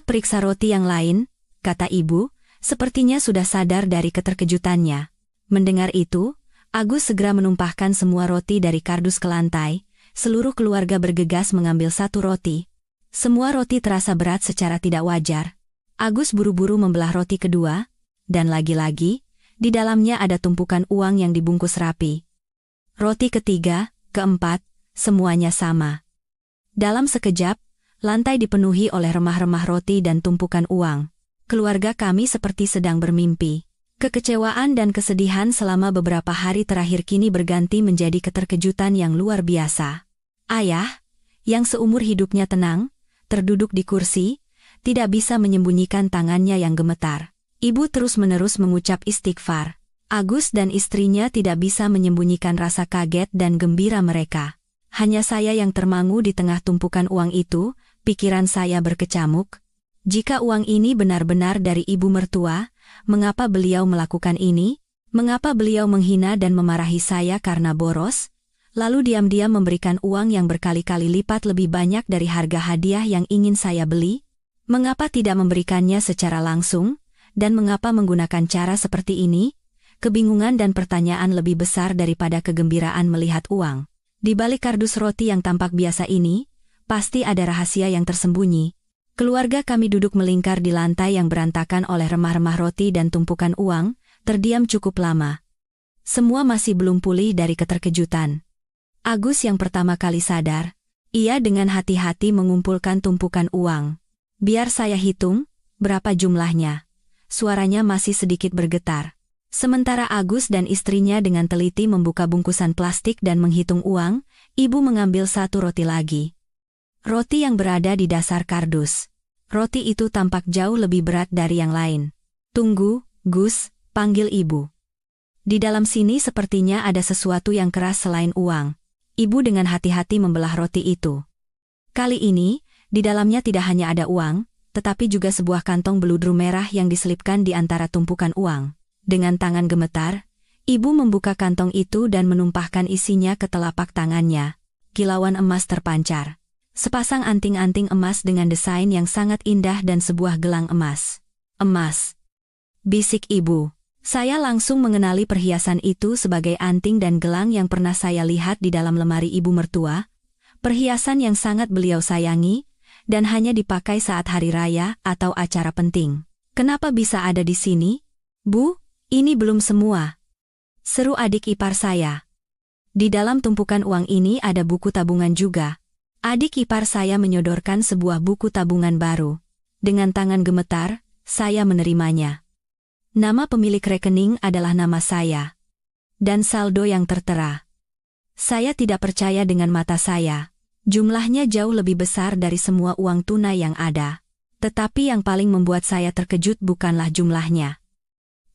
periksa roti yang lain, kata ibu, sepertinya sudah sadar dari keterkejutannya. Mendengar itu, Agus segera menumpahkan semua roti dari kardus ke lantai, seluruh keluarga bergegas mengambil satu roti. Semua roti terasa berat secara tidak wajar. Agus buru-buru membelah roti kedua, dan lagi-lagi, di dalamnya ada tumpukan uang yang dibungkus rapi. Roti ketiga, keempat, semuanya sama. Dalam sekejap, lantai dipenuhi oleh remah-remah roti dan tumpukan uang. Keluarga kami seperti sedang bermimpi. Kekecewaan dan kesedihan selama beberapa hari terakhir kini berganti menjadi keterkejutan yang luar biasa. Ayah, yang seumur hidupnya tenang, terduduk di kursi, tidak bisa menyembunyikan tangannya yang gemetar. Ibu terus-menerus mengucap istighfar. Agus dan istrinya tidak bisa menyembunyikan rasa kaget dan gembira mereka. Hanya saya yang termangu di tengah tumpukan uang itu, pikiran saya berkecamuk. Jika uang ini benar-benar dari ibu mertua, mengapa beliau melakukan ini? Mengapa beliau menghina dan memarahi saya karena boros? Lalu diam-diam memberikan uang yang berkali-kali lipat lebih banyak dari harga hadiah yang ingin saya beli? Mengapa tidak memberikannya secara langsung? Dan mengapa menggunakan cara seperti ini? Kebingungan dan pertanyaan lebih besar daripada kegembiraan melihat uang. Di balik kardus roti yang tampak biasa ini, pasti ada rahasia yang tersembunyi. Keluarga kami duduk melingkar di lantai yang berantakan oleh remah-remah roti dan tumpukan uang, terdiam cukup lama. Semua masih belum pulih dari keterkejutan. Agus yang pertama kali sadar, ia dengan hati-hati mengumpulkan tumpukan uang. Biar saya hitung, berapa jumlahnya. Suaranya masih sedikit bergetar. Sementara Agus dan istrinya dengan teliti membuka bungkusan plastik dan menghitung uang, ibu mengambil satu roti lagi. Roti yang berada di dasar kardus. Roti itu tampak jauh lebih berat dari yang lain. Tunggu, Gus, panggil ibu. Di dalam sini sepertinya ada sesuatu yang keras selain uang. Ibu dengan hati-hati membelah roti itu. Kali ini, di dalamnya tidak hanya ada uang, tetapi juga sebuah kantong beludru merah yang diselipkan di antara tumpukan uang. Dengan tangan gemetar, ibu membuka kantong itu dan menumpahkan isinya ke telapak tangannya. Kilauan emas terpancar. Sepasang anting-anting emas dengan desain yang sangat indah dan sebuah gelang emas. Emas. Bisik ibu. Saya langsung mengenali perhiasan itu sebagai anting dan gelang yang pernah saya lihat di dalam lemari ibu mertua. Perhiasan yang sangat beliau sayangi, dan hanya dipakai saat hari raya atau acara penting. Kenapa bisa ada di sini? Bu, ini belum semua. Seru adik ipar saya. Di dalam tumpukan uang ini ada buku tabungan juga. Adik ipar saya menyodorkan sebuah buku tabungan baru. Dengan tangan gemetar, saya menerimanya. Nama pemilik rekening adalah nama saya. Dan saldo yang tertera. Saya tidak percaya dengan mata saya. Jumlahnya jauh lebih besar dari semua uang tunai yang ada. Tetapi yang paling membuat saya terkejut bukanlah jumlahnya.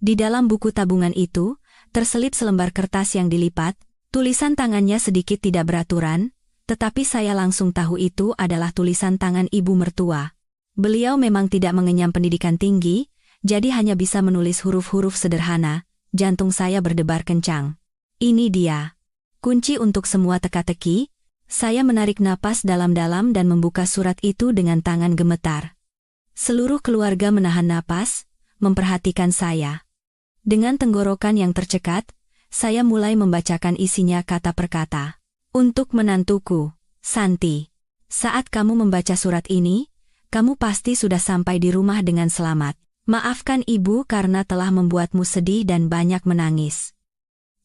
Di dalam buku tabungan itu, terselip selembar kertas yang dilipat, tulisan tangannya sedikit tidak beraturan, tetapi saya langsung tahu itu adalah tulisan tangan ibu mertua. Beliau memang tidak mengenyam pendidikan tinggi, jadi hanya bisa menulis huruf-huruf sederhana. Jantung saya berdebar kencang. Ini dia. Kunci untuk semua teka-teki. Saya menarik napas dalam-dalam dan membuka surat itu dengan tangan gemetar. Seluruh keluarga menahan napas, memperhatikan saya. Dengan tenggorokan yang tercekat, saya mulai membacakan isinya kata per kata. Untuk menantuku, Santi. Saat kamu membaca surat ini, kamu pasti sudah sampai di rumah dengan selamat. Maafkan ibu karena telah membuatmu sedih dan banyak menangis.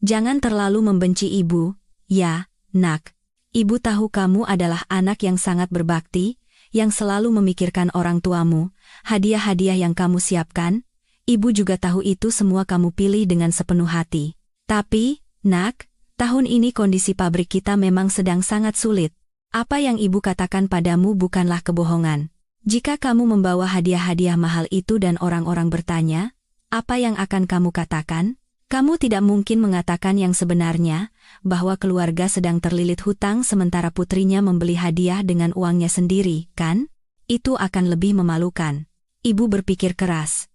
Jangan terlalu membenci ibu, ya, nak. Ibu tahu kamu adalah anak yang sangat berbakti, yang selalu memikirkan orang tuamu, hadiah-hadiah yang kamu siapkan. Ibu juga tahu itu semua kamu pilih dengan sepenuh hati. Tapi, nak, tahun ini kondisi pabrik kita memang sedang sangat sulit. Apa yang ibu katakan padamu bukanlah kebohongan. Jika kamu membawa hadiah-hadiah mahal itu dan orang-orang bertanya, apa yang akan kamu katakan? Kamu tidak mungkin mengatakan yang sebenarnya, bahwa keluarga sedang terlilit hutang sementara putrinya membeli hadiah dengan uangnya sendiri, kan? Itu akan lebih memalukan. Ibu berpikir keras.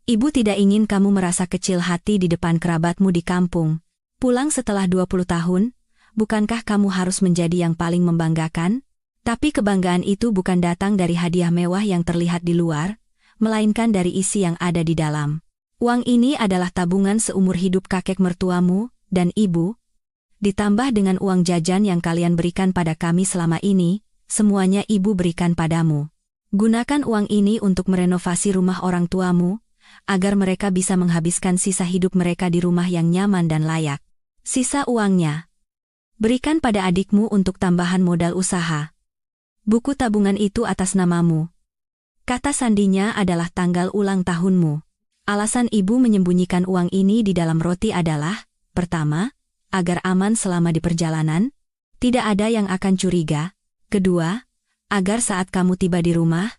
Ibu tidak ingin kamu merasa kecil hati di depan kerabatmu di kampung. Pulang setelah 20 tahun, bukankah kamu harus menjadi yang paling membanggakan? Tapi kebanggaan itu bukan datang dari hadiah mewah yang terlihat di luar, melainkan dari isi yang ada di dalam. Uang ini adalah tabungan seumur hidup kakek mertuamu dan ibu. Ditambah dengan uang jajan yang kalian berikan pada kami selama ini, semuanya ibu berikan padamu. Gunakan uang ini untuk merenovasi rumah orang tuamu, agar mereka bisa menghabiskan sisa hidup mereka di rumah yang nyaman dan layak. Sisa uangnya berikan pada adikmu untuk tambahan modal usaha. Buku tabungan itu atas namamu. Kata sandinya adalah tanggal ulang tahunmu. Alasan ibu menyembunyikan uang ini di dalam roti adalah, pertama, agar aman selama di perjalanan, tidak ada yang akan curiga. Kedua, agar saat kamu tiba di rumah,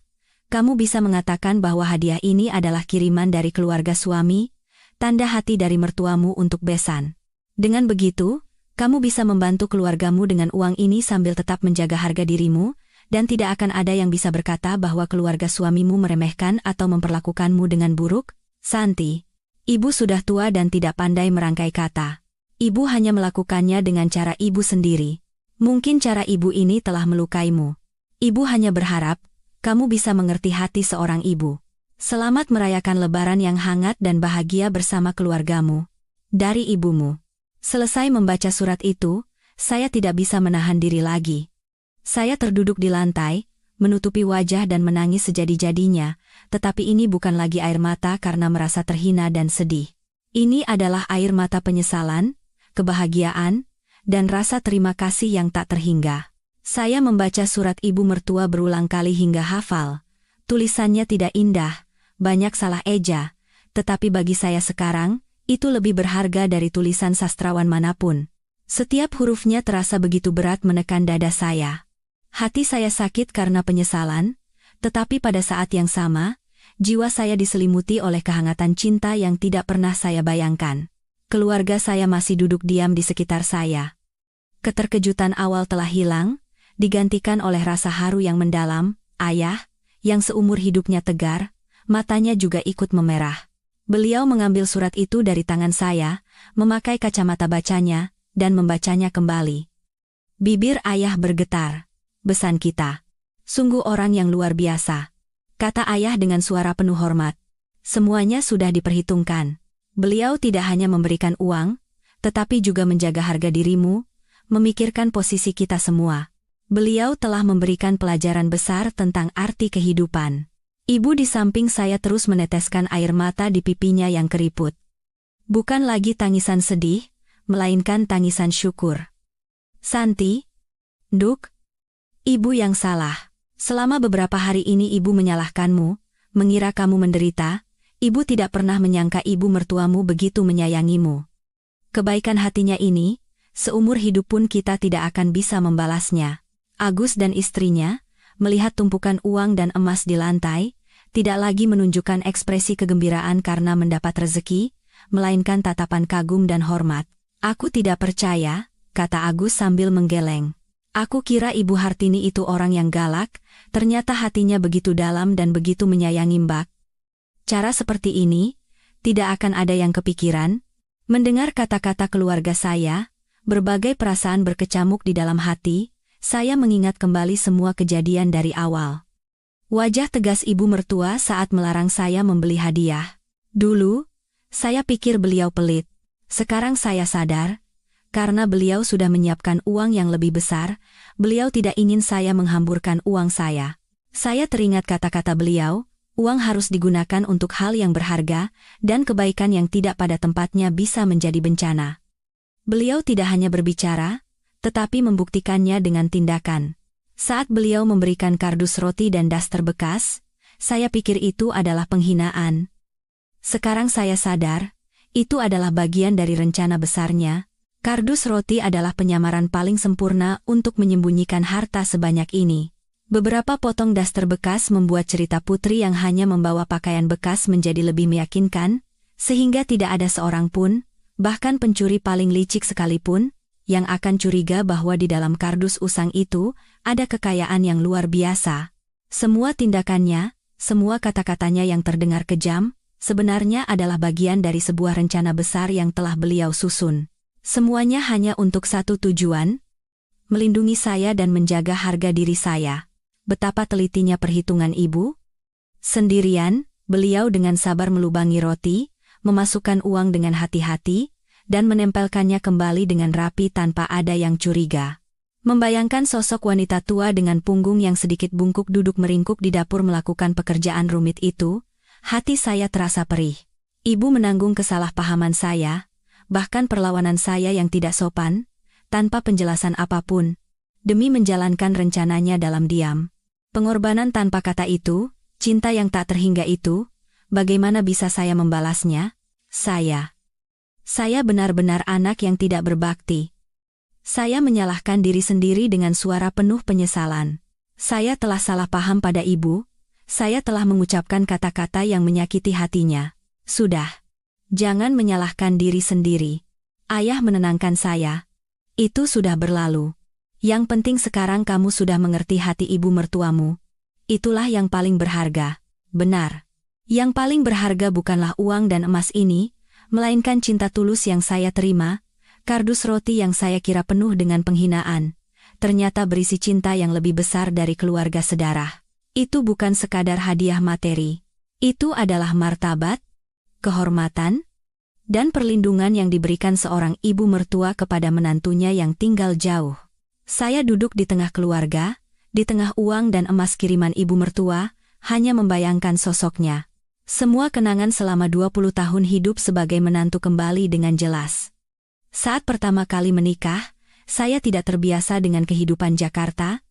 kamu bisa mengatakan bahwa hadiah ini adalah kiriman dari keluarga suami, tanda hati dari mertuamu untuk besan. Dengan begitu, kamu bisa membantu keluargamu dengan uang ini sambil tetap menjaga harga dirimu, dan tidak akan ada yang bisa berkata bahwa keluarga suamimu meremehkan atau memperlakukanmu dengan buruk. Santi, ibu sudah tua dan tidak pandai merangkai kata. Ibu hanya melakukannya dengan cara ibu sendiri. Mungkin cara ibu ini telah melukaimu. Ibu hanya berharap kamu bisa mengerti hati seorang ibu. Selamat merayakan Lebaran yang hangat dan bahagia bersama keluargamu. Dari ibumu. Selesai membaca surat itu, saya tidak bisa menahan diri lagi. Saya terduduk di lantai, menutupi wajah dan menangis sejadi-jadinya, tetapi ini bukan lagi air mata karena merasa terhina dan sedih. Ini adalah air mata penyesalan, kebahagiaan, dan rasa terima kasih yang tak terhingga. Saya membaca surat ibu mertua berulang kali hingga hafal. Tulisannya tidak indah, banyak salah eja, tetapi bagi saya sekarang, itu lebih berharga dari tulisan sastrawan manapun. Setiap hurufnya terasa begitu berat menekan dada saya. Hati saya sakit karena penyesalan, tetapi pada saat yang sama, jiwa saya diselimuti oleh kehangatan cinta yang tidak pernah saya bayangkan. Keluarga saya masih duduk diam di sekitar saya. Keterkejutan awal telah hilang, digantikan oleh rasa haru yang mendalam. Ayah, yang seumur hidupnya tegar, matanya juga ikut memerah. Beliau mengambil surat itu dari tangan saya, memakai kacamata bacanya, dan membacanya kembali. Bibir ayah bergetar. Besan kita. Sungguh orang yang luar biasa. Kata ayah dengan suara penuh hormat. Semuanya sudah diperhitungkan. Beliau tidak hanya memberikan uang, tetapi juga menjaga harga dirimu, memikirkan posisi kita semua. Beliau telah memberikan pelajaran besar tentang arti kehidupan. Ibu di samping saya terus meneteskan air mata di pipinya yang keriput. Bukan lagi tangisan sedih, melainkan tangisan syukur. Santi, Duk, ibu yang salah. Selama beberapa hari ini ibu menyalahkanmu, mengira kamu menderita. Ibu tidak pernah menyangka ibu mertuamu begitu menyayangimu. Kebaikan hatinya ini, seumur hidup pun kita tidak akan bisa membalasnya. Agus dan istrinya, melihat tumpukan uang dan emas di lantai, tidak lagi menunjukkan ekspresi kegembiraan karena mendapat rezeki, melainkan tatapan kagum dan hormat. Aku tidak percaya, kata Agus sambil menggeleng. Aku kira Ibu Hartini itu orang yang galak, ternyata hatinya begitu dalam dan begitu menyayangi Mbak. Cara seperti ini, tidak akan ada yang kepikiran. Mendengar kata-kata keluarga saya, berbagai perasaan berkecamuk di dalam hati, saya mengingat kembali semua kejadian dari awal. Wajah tegas ibu mertua saat melarang saya membeli hadiah. Dulu, saya pikir beliau pelit. Sekarang saya sadar, karena beliau sudah menyiapkan uang yang lebih besar, beliau tidak ingin saya menghamburkan uang saya. Saya teringat kata-kata beliau, uang harus digunakan untuk hal yang berharga, dan kebaikan yang tidak pada tempatnya bisa menjadi bencana. Beliau tidak hanya berbicara, tetapi membuktikannya dengan tindakan. Saat beliau memberikan kardus roti dan daster bekas, saya pikir itu adalah penghinaan. Sekarang saya sadar, itu adalah bagian dari rencana besarnya. Kardus roti adalah penyamaran paling sempurna untuk menyembunyikan harta sebanyak ini. Beberapa potong daster bekas membuat cerita putri yang hanya membawa pakaian bekas menjadi lebih meyakinkan, sehingga tidak ada seorang pun, bahkan pencuri paling licik sekalipun, yang akan curiga bahwa di dalam kardus usang itu ada kekayaan yang luar biasa. Semua tindakannya, semua kata-katanya yang terdengar kejam, sebenarnya adalah bagian dari sebuah rencana besar yang telah beliau susun. Semuanya hanya untuk satu tujuan, melindungi saya dan menjaga harga diri saya. Betapa telitinya perhitungan ibu. Sendirian, beliau dengan sabar melubangi roti, memasukkan uang dengan hati-hati, dan menempelkannya kembali dengan rapi tanpa ada yang curiga. Membayangkan sosok wanita tua dengan punggung yang sedikit bungkuk duduk meringkuk di dapur melakukan pekerjaan rumit itu, hati saya terasa perih. Ibu menanggung kesalahpahaman saya, bahkan perlawanan saya yang tidak sopan, tanpa penjelasan apapun, demi menjalankan rencananya dalam diam. Pengorbanan tanpa kata itu, cinta yang tak terhingga itu, bagaimana bisa saya membalasnya? Saya benar-benar anak yang tidak berbakti. Saya menyalahkan diri sendiri dengan suara penuh penyesalan. Saya telah salah paham pada ibu, saya telah mengucapkan kata-kata yang menyakiti hatinya. Sudah. Jangan menyalahkan diri sendiri. Ayah menenangkan saya. Itu sudah berlalu. Yang penting sekarang kamu sudah mengerti hati ibu mertuamu. Itulah yang paling berharga. Benar. Yang paling berharga bukanlah uang dan emas ini, melainkan cinta tulus yang saya terima, kardus roti yang saya kira penuh dengan penghinaan, ternyata berisi cinta yang lebih besar dari keluarga sedarah. Itu bukan sekadar hadiah materi. Itu adalah martabat, kehormatan, dan perlindungan yang diberikan seorang ibu mertua kepada menantunya yang tinggal jauh. Saya duduk di tengah keluarga, di tengah uang dan emas kiriman ibu mertua, hanya membayangkan sosoknya. Semua kenangan selama 20 tahun hidup sebagai menantu kembali dengan jelas. Saat pertama kali menikah, saya tidak terbiasa dengan kehidupan Jakarta.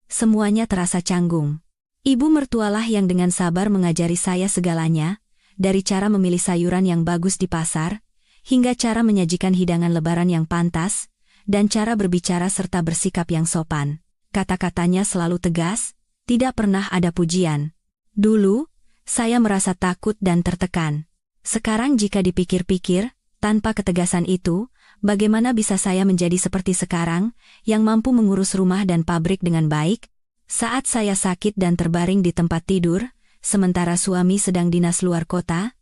Semuanya terasa canggung. Ibu mertualah yang dengan sabar mengajari saya segalanya, dari cara memilih sayuran yang bagus di pasar, hingga cara menyajikan hidangan lebaran yang pantas, dan cara berbicara serta bersikap yang sopan. Kata-katanya selalu tegas, tidak pernah ada pujian. Dulu, saya merasa takut dan tertekan. Sekarang jika dipikir-pikir, tanpa ketegasan itu, bagaimana bisa saya menjadi seperti sekarang, yang mampu mengurus rumah dan pabrik dengan baik? Saat saya sakit dan terbaring di tempat tidur, sementara suami sedang dinas luar kota,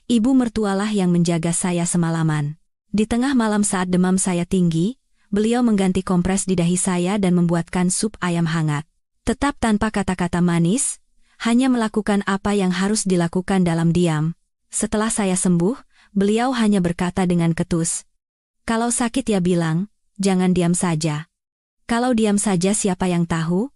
ibu mertualah yang menjaga saya semalaman. Di tengah malam saat demam saya tinggi, beliau mengganti kompres di dahi saya dan membuatkan sup ayam hangat. Tetap tanpa kata-kata manis, hanya melakukan apa yang harus dilakukan dalam diam. Setelah saya sembuh, beliau hanya berkata dengan ketus, "Kalau sakit ya bilang, jangan diam saja. Kalau diam saja siapa yang tahu?"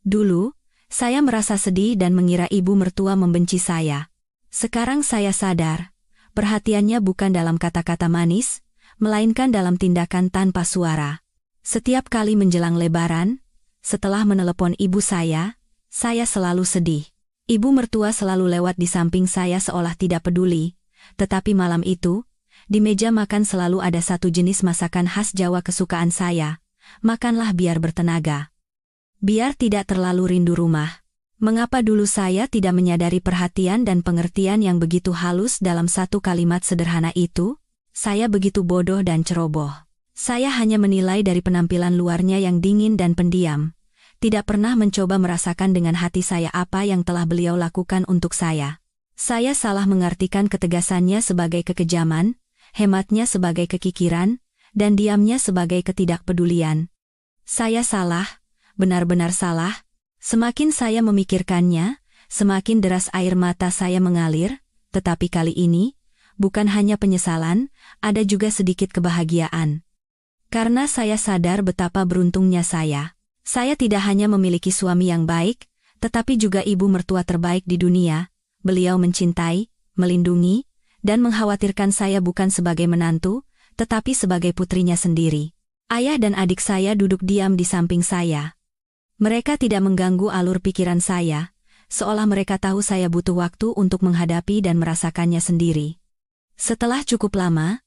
Dulu, saya merasa sedih dan mengira ibu mertua membenci saya. Sekarang saya sadar, perhatiannya bukan dalam kata-kata manis, melainkan dalam tindakan tanpa suara. Setiap kali menjelang Lebaran, setelah menelepon ibu saya selalu sedih. Ibu mertua selalu lewat di samping saya seolah tidak peduli, tetapi malam itu, di meja makan selalu ada satu jenis masakan khas Jawa kesukaan saya. Makanlah biar bertenaga. Biar tidak terlalu rindu rumah. Mengapa dulu saya tidak menyadari perhatian dan pengertian yang begitu halus dalam satu kalimat sederhana itu? Saya begitu bodoh dan ceroboh. Saya hanya menilai dari penampilan luarnya yang dingin dan pendiam. Tidak pernah mencoba merasakan dengan hati saya apa yang telah beliau lakukan untuk saya. Saya salah mengartikan ketegasannya sebagai kekejaman, hematnya sebagai kekikiran, dan diamnya sebagai ketidakpedulian. Saya salah, benar-benar salah. Semakin saya memikirkannya, semakin deras air mata saya mengalir, tetapi kali ini, bukan hanya penyesalan, ada juga sedikit kebahagiaan. Karena saya sadar betapa beruntungnya saya. Saya tidak hanya memiliki suami yang baik, tetapi juga ibu mertua terbaik di dunia. Beliau mencintai, melindungi, dan mengkhawatirkan saya bukan sebagai menantu, tetapi sebagai putrinya sendiri. Ayah dan adik saya duduk diam di samping saya. Mereka tidak mengganggu alur pikiran saya, seolah mereka tahu saya butuh waktu untuk menghadapi dan merasakannya sendiri. Setelah cukup lama,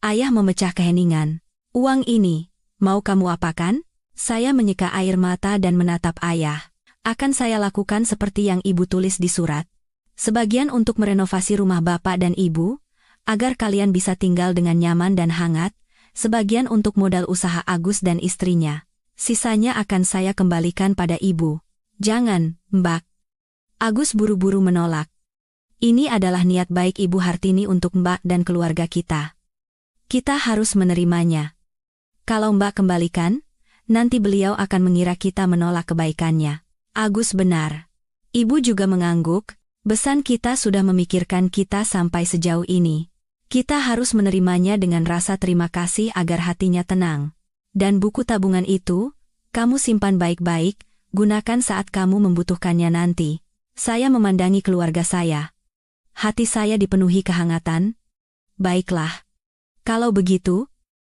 ayah memecah keheningan. "Uang ini, mau kamu apakan?" Saya menyeka air mata dan menatap ayah. "Akan saya lakukan seperti yang ibu tulis di surat. Sebagian untuk merenovasi rumah bapak dan ibu, agar kalian bisa tinggal dengan nyaman dan hangat, sebagian untuk modal usaha Agus dan istrinya. Sisanya akan saya kembalikan pada ibu." "Jangan, Mbak." Agus buru-buru menolak. "Ini adalah niat baik Ibu Hartini untuk Mbak dan keluarga kita. Kita harus menerimanya. Kalau Mbak kembalikan, nanti beliau akan mengira kita menolak kebaikannya." Agus benar. Ibu juga mengangguk, besan kita sudah memikirkan kita sampai sejauh ini. Kita harus menerimanya dengan rasa terima kasih agar hatinya tenang. Dan buku tabungan itu, kamu simpan baik-baik, gunakan saat kamu membutuhkannya nanti. Saya memandangi keluarga saya. Hati saya dipenuhi kehangatan. "Baiklah. Kalau begitu,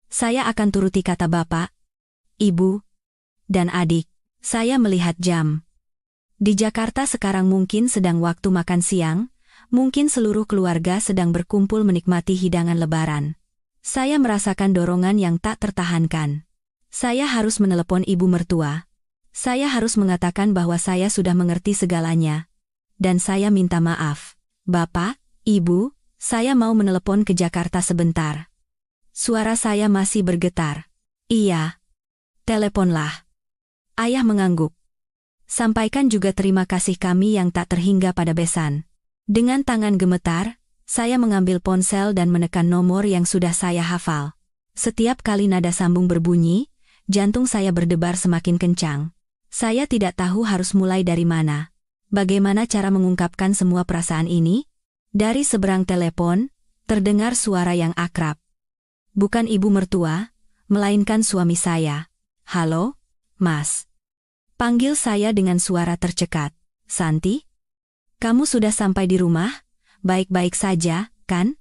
saya akan turuti kata Bapak, Ibu, dan adik." Saya melihat jam. Di Jakarta sekarang mungkin sedang waktu makan siang, mungkin seluruh keluarga sedang berkumpul menikmati hidangan lebaran. Saya merasakan dorongan yang tak tertahankan. Saya harus menelepon ibu mertua. Saya harus mengatakan bahwa saya sudah mengerti segalanya. Dan saya minta maaf. "Bapak, Ibu, saya mau menelepon ke Jakarta sebentar." Suara saya masih bergetar. "Iya. Teleponlah." Ayah mengangguk. "Sampaikan juga terima kasih kami yang tak terhingga pada besan." Dengan tangan gemetar, saya mengambil ponsel dan menekan nomor yang sudah saya hafal. Setiap kali nada sambung berbunyi, jantung saya berdebar semakin kencang. Saya tidak tahu harus mulai dari mana. Bagaimana cara mengungkapkan semua perasaan ini? Dari seberang telepon, terdengar suara yang akrab. Bukan ibu mertua, melainkan suami saya. "Halo, Mas." Panggil saya dengan suara tercekat. "Santi? Kamu sudah sampai di rumah? Baik-baik saja, kan?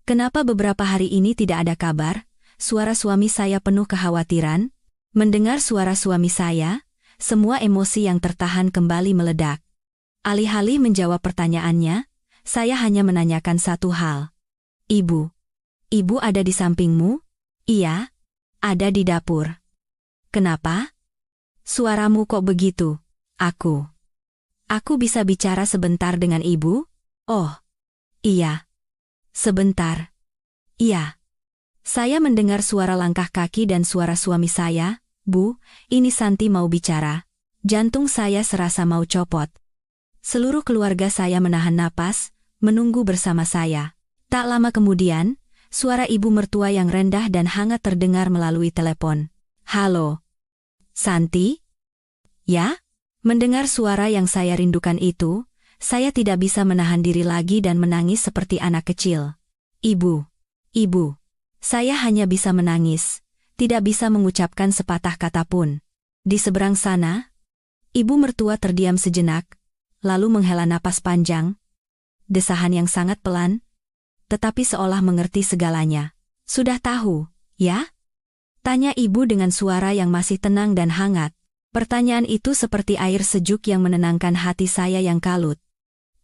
Kenapa beberapa hari ini tidak ada kabar?" Suara suami saya penuh kekhawatiran. Mendengar suara suami saya, semua emosi yang tertahan kembali meledak. Alih-alih menjawab pertanyaannya, saya hanya menanyakan satu hal. "Ibu ada di sampingmu?" "Iya, ada di dapur." "Kenapa? Suaramu kok begitu?" Aku bisa bicara sebentar dengan ibu?" "Oh, iya. Sebentar." "Iya." Saya mendengar suara langkah kaki dan suara suami saya. "Bu, ini Santi mau bicara." Jantung saya serasa mau copot. Seluruh keluarga saya menahan napas, menunggu bersama saya. Tak lama kemudian, suara ibu mertua yang rendah dan hangat terdengar melalui telepon. "Halo, Santi?" "Ya?" Mendengar suara yang saya rindukan itu, saya tidak bisa menahan diri lagi dan menangis seperti anak kecil. Ibu. Saya hanya bisa menangis, tidak bisa mengucapkan sepatah kata pun. Di seberang sana, ibu mertua terdiam sejenak, lalu menghela napas panjang. Desahan yang sangat pelan, tetapi seolah mengerti segalanya. "Sudah tahu, ya?" tanya ibu dengan suara yang masih tenang dan hangat. Pertanyaan itu seperti air sejuk yang menenangkan hati saya yang kalut.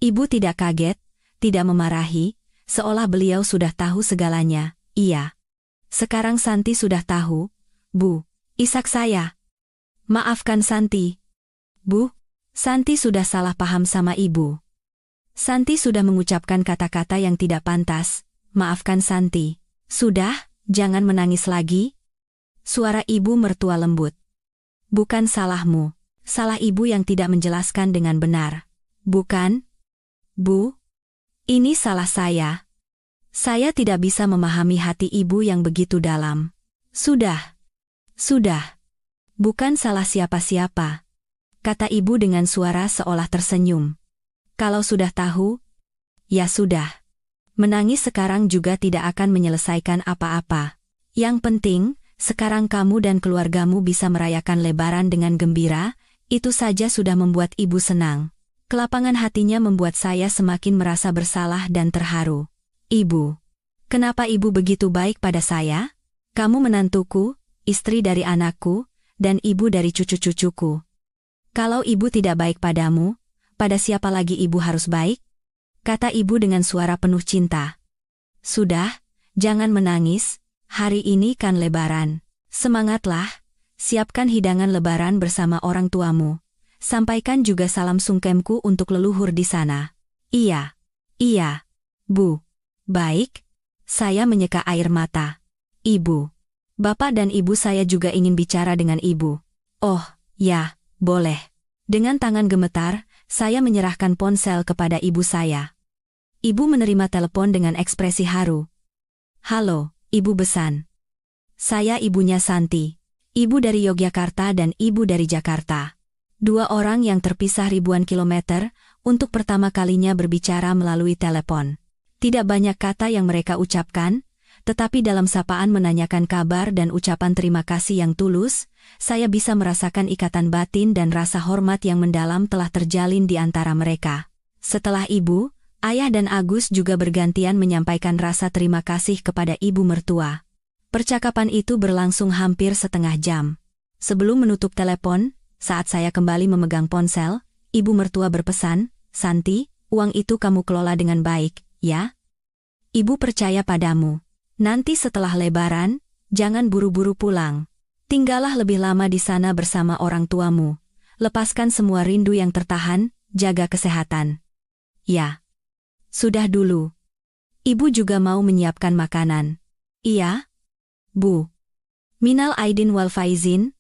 Ibu tidak kaget, tidak memarahi, seolah beliau sudah tahu segalanya. "Iya. Sekarang Santi sudah tahu, Bu. Isak saya." "Maafkan Santi, Bu. Santi sudah salah paham sama ibu. Santi sudah mengucapkan kata-kata yang tidak pantas. Maafkan Santi." "Sudah, jangan menangis lagi." Suara ibu mertua lembut. "Bukan salahmu. Salah ibu yang tidak menjelaskan dengan benar." "Bukan, Bu. Ini salah saya. Saya tidak bisa memahami hati ibu yang begitu dalam." Sudah. Bukan salah siapa-siapa," kata ibu dengan suara seolah tersenyum. Kalau sudah tahu, ya sudah. Menangis sekarang juga tidak akan menyelesaikan apa-apa. Yang penting, sekarang kamu dan keluargamu bisa merayakan Lebaran dengan gembira, itu saja sudah membuat ibu senang. Kelapangan hatinya membuat saya semakin merasa bersalah dan terharu. Ibu, kenapa ibu begitu baik pada saya? Kamu menantuku, istri dari anakku, dan ibu dari cucu-cucuku. Kalau ibu tidak baik padamu, pada siapa lagi ibu harus baik? Kata ibu dengan suara penuh cinta. Sudah, jangan menangis, hari ini kan Lebaran. Semangatlah, siapkan hidangan Lebaran bersama orang tuamu. Sampaikan juga salam sungkemku untuk leluhur di sana. Iya, Bu. Baik, saya menyeka air mata. Ibu, bapak dan ibu saya juga ingin bicara dengan ibu. Oh, ya, boleh. Dengan tangan gemetar, saya menyerahkan ponsel kepada ibu saya. Ibu menerima telepon dengan ekspresi haru. Halo, Ibu Besan. Saya ibunya Santi. Ibu dari Yogyakarta dan ibu dari Jakarta. Dua orang yang terpisah ribuan kilometer, untuk pertama kalinya berbicara melalui telepon. Tidak banyak kata yang mereka ucapkan, tetapi dalam sapaan menanyakan kabar dan ucapan terima kasih yang tulus, saya bisa merasakan ikatan batin dan rasa hormat yang mendalam telah terjalin di antara mereka. Setelah ibu, ayah dan Agus juga bergantian menyampaikan rasa terima kasih kepada ibu mertua. Percakapan itu berlangsung hampir setengah jam. Sebelum menutup telepon, saat saya kembali memegang ponsel, ibu mertua berpesan, Santi, uang itu kamu kelola dengan baik, ya? Ibu percaya padamu. Nanti setelah Lebaran, jangan buru-buru pulang. Tinggallah lebih lama di sana bersama orang tuamu. Lepaskan semua rindu yang tertahan, jaga kesehatan. Ya. Sudah dulu. Ibu juga mau menyiapkan makanan. Iya? Bu. Minal aidin wal faizin,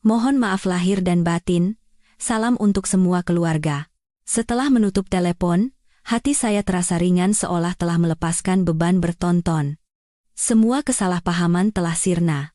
mohon maaf lahir dan batin, salam untuk semua keluarga. Setelah menutup telepon, hati saya terasa ringan seolah telah melepaskan beban bertonton. Semua kesalahpahaman telah sirna.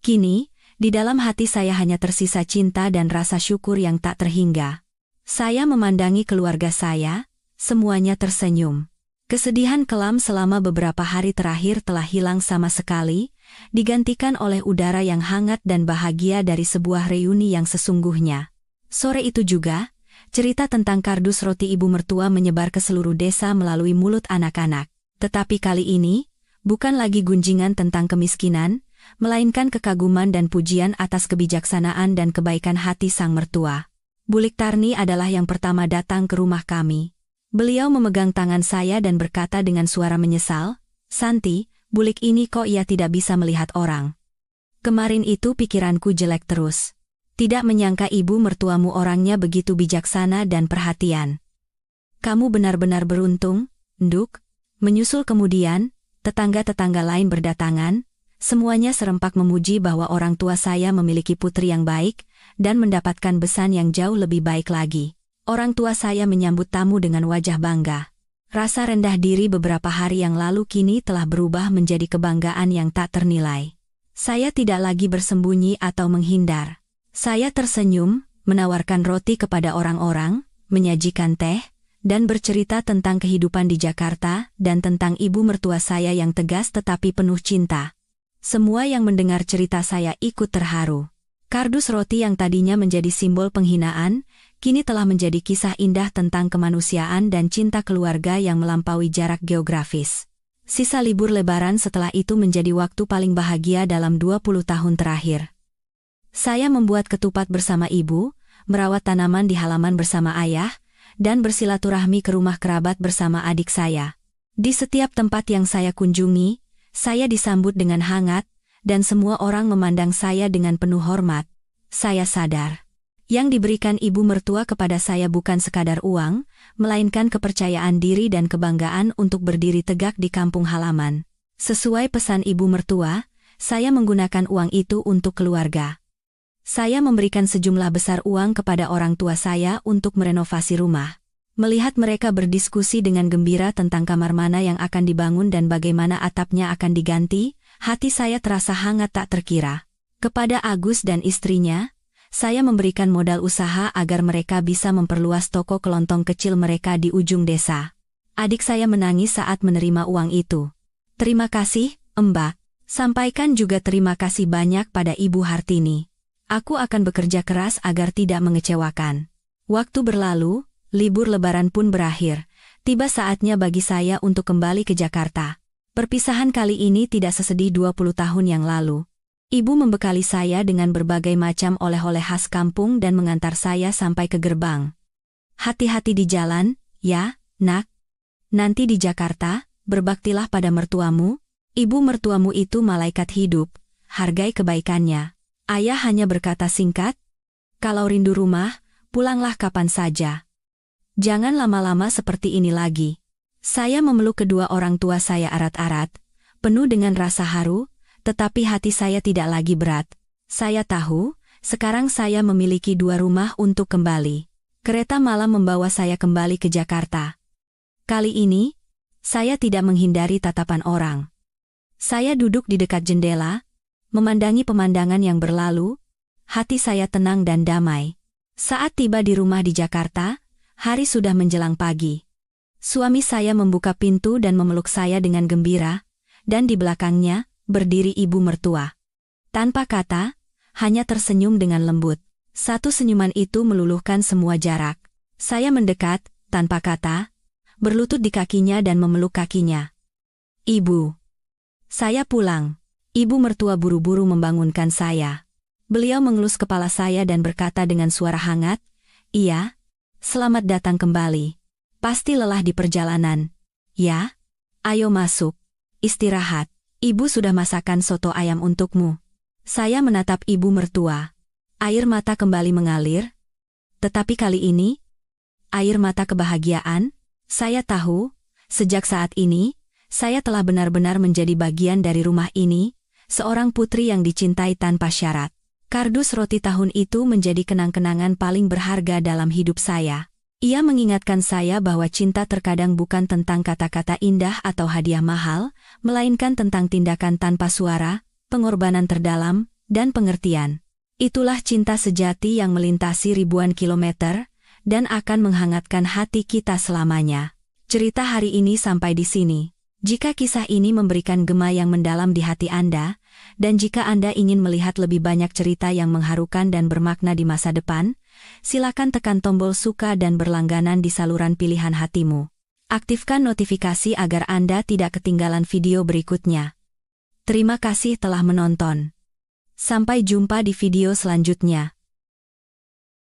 Kini, di dalam hati saya hanya tersisa cinta dan rasa syukur yang tak terhingga. Saya memandangi keluarga saya, semuanya tersenyum. Kesedihan kelam selama beberapa hari terakhir telah hilang sama sekali, digantikan oleh udara yang hangat dan bahagia dari sebuah reuni yang sesungguhnya. Sore itu juga, cerita tentang kardus roti ibu mertua menyebar ke seluruh desa melalui mulut anak-anak. Tetapi kali ini, bukan lagi gunjingan tentang kemiskinan, melainkan kekaguman dan pujian atas kebijaksanaan dan kebaikan hati sang mertua. Bulik Tarni adalah yang pertama datang ke rumah kami. Beliau memegang tangan saya dan berkata dengan suara menyesal, Santi, bulik ini kok ia tidak bisa melihat orang. Kemarin itu pikiranku jelek terus. Tidak menyangka ibu mertuamu orangnya begitu bijaksana dan perhatian. Kamu benar-benar beruntung, Nduk. Menyusul kemudian, tetangga-tetangga lain berdatangan, semuanya serempak memuji bahwa orang tua saya memiliki putri yang baik, dan mendapatkan besan yang jauh lebih baik lagi. Orang tua saya menyambut tamu dengan wajah bangga. Rasa rendah diri beberapa hari yang lalu kini telah berubah menjadi kebanggaan yang tak ternilai. Saya tidak lagi bersembunyi atau menghindar. Saya tersenyum, menawarkan roti kepada orang-orang, menyajikan teh, dan bercerita tentang kehidupan di Jakarta dan tentang ibu mertua saya yang tegas tetapi penuh cinta. Semua yang mendengar cerita saya ikut terharu. Kardus roti yang tadinya menjadi simbol penghinaan, kini telah menjadi kisah indah tentang kemanusiaan dan cinta keluarga yang melampaui jarak geografis. Sisa libur Lebaran setelah itu menjadi waktu paling bahagia dalam 20 tahun terakhir. Saya membuat ketupat bersama ibu, merawat tanaman di halaman bersama ayah, dan bersilaturahmi ke rumah kerabat bersama adik saya. Di setiap tempat yang saya kunjungi, saya disambut dengan hangat, dan semua orang memandang saya dengan penuh hormat. Saya sadar, yang diberikan ibu mertua kepada saya bukan sekadar uang, melainkan kepercayaan diri dan kebanggaan untuk berdiri tegak di kampung halaman. Sesuai pesan ibu mertua, saya menggunakan uang itu untuk keluarga. Saya memberikan sejumlah besar uang kepada orang tua saya untuk merenovasi rumah. Melihat mereka berdiskusi dengan gembira tentang kamar mana yang akan dibangun dan bagaimana atapnya akan diganti, hati saya terasa hangat tak terkira. Kepada Agus dan istrinya, saya memberikan modal usaha agar mereka bisa memperluas toko kelontong kecil mereka di ujung desa. Adik saya menangis saat menerima uang itu. Terima kasih, Mbak. Sampaikan juga terima kasih banyak pada Ibu Hartini. Aku akan bekerja keras agar tidak mengecewakan. Waktu berlalu, libur lebaran pun berakhir. Tiba saatnya bagi saya untuk kembali ke Jakarta. Perpisahan kali ini tidak sesedih 20 tahun yang lalu. Ibu membekali saya dengan berbagai macam oleh-oleh khas kampung dan mengantar saya sampai ke gerbang. Hati-hati di jalan, ya, nak. Nanti di Jakarta, berbaktilah pada mertuamu. Ibu mertuamu itu malaikat hidup, hargai kebaikannya. Ayah hanya berkata singkat, kalau rindu rumah, pulanglah kapan saja. Jangan lama-lama seperti ini lagi. Saya memeluk kedua orang tua saya erat-erat, penuh dengan rasa haru, tetapi hati saya tidak lagi berat. Saya tahu, sekarang saya memiliki 2 rumah untuk kembali. Kereta malam membawa saya kembali ke Jakarta. Kali ini, saya tidak menghindari tatapan orang. Saya duduk di dekat jendela, memandangi pemandangan yang berlalu, hati saya tenang dan damai. Saat tiba di rumah di Jakarta, hari sudah menjelang pagi. Suami saya membuka pintu dan memeluk saya dengan gembira, dan di belakangnya, berdiri ibu mertua. Tanpa kata, hanya tersenyum dengan lembut. Satu senyuman itu meluluhkan semua jarak. Saya mendekat, tanpa kata, berlutut di kakinya dan memeluk kakinya. Ibu. Saya pulang. Ibu mertua buru-buru membangunkan saya. Beliau mengelus kepala saya dan berkata dengan suara hangat, iya, selamat datang kembali. Pasti lelah di perjalanan. Ya? Ayo masuk. Istirahat. Ibu sudah masakan soto ayam untukmu. Saya menatap ibu mertua. Air mata kembali mengalir. Tetapi kali ini, air mata kebahagiaan. Saya tahu, sejak saat ini, saya telah benar-benar menjadi bagian dari rumah ini, seorang putri yang dicintai tanpa syarat. Kardus roti tahun itu menjadi kenang-kenangan paling berharga dalam hidup saya. Ia mengingatkan saya bahwa cinta terkadang bukan tentang kata-kata indah atau hadiah mahal, melainkan tentang tindakan tanpa suara, pengorbanan terdalam, dan pengertian. Itulah cinta sejati yang melintasi ribuan kilometer, dan akan menghangatkan hati kita selamanya. Cerita hari ini sampai di sini. Jika kisah ini memberikan gema yang mendalam di hati Anda, dan jika Anda ingin melihat lebih banyak cerita yang mengharukan dan bermakna di masa depan, silakan tekan tombol suka dan berlangganan di saluran pilihan hatimu. Aktifkan notifikasi agar Anda tidak ketinggalan video berikutnya. Terima kasih telah menonton. Sampai jumpa di video selanjutnya.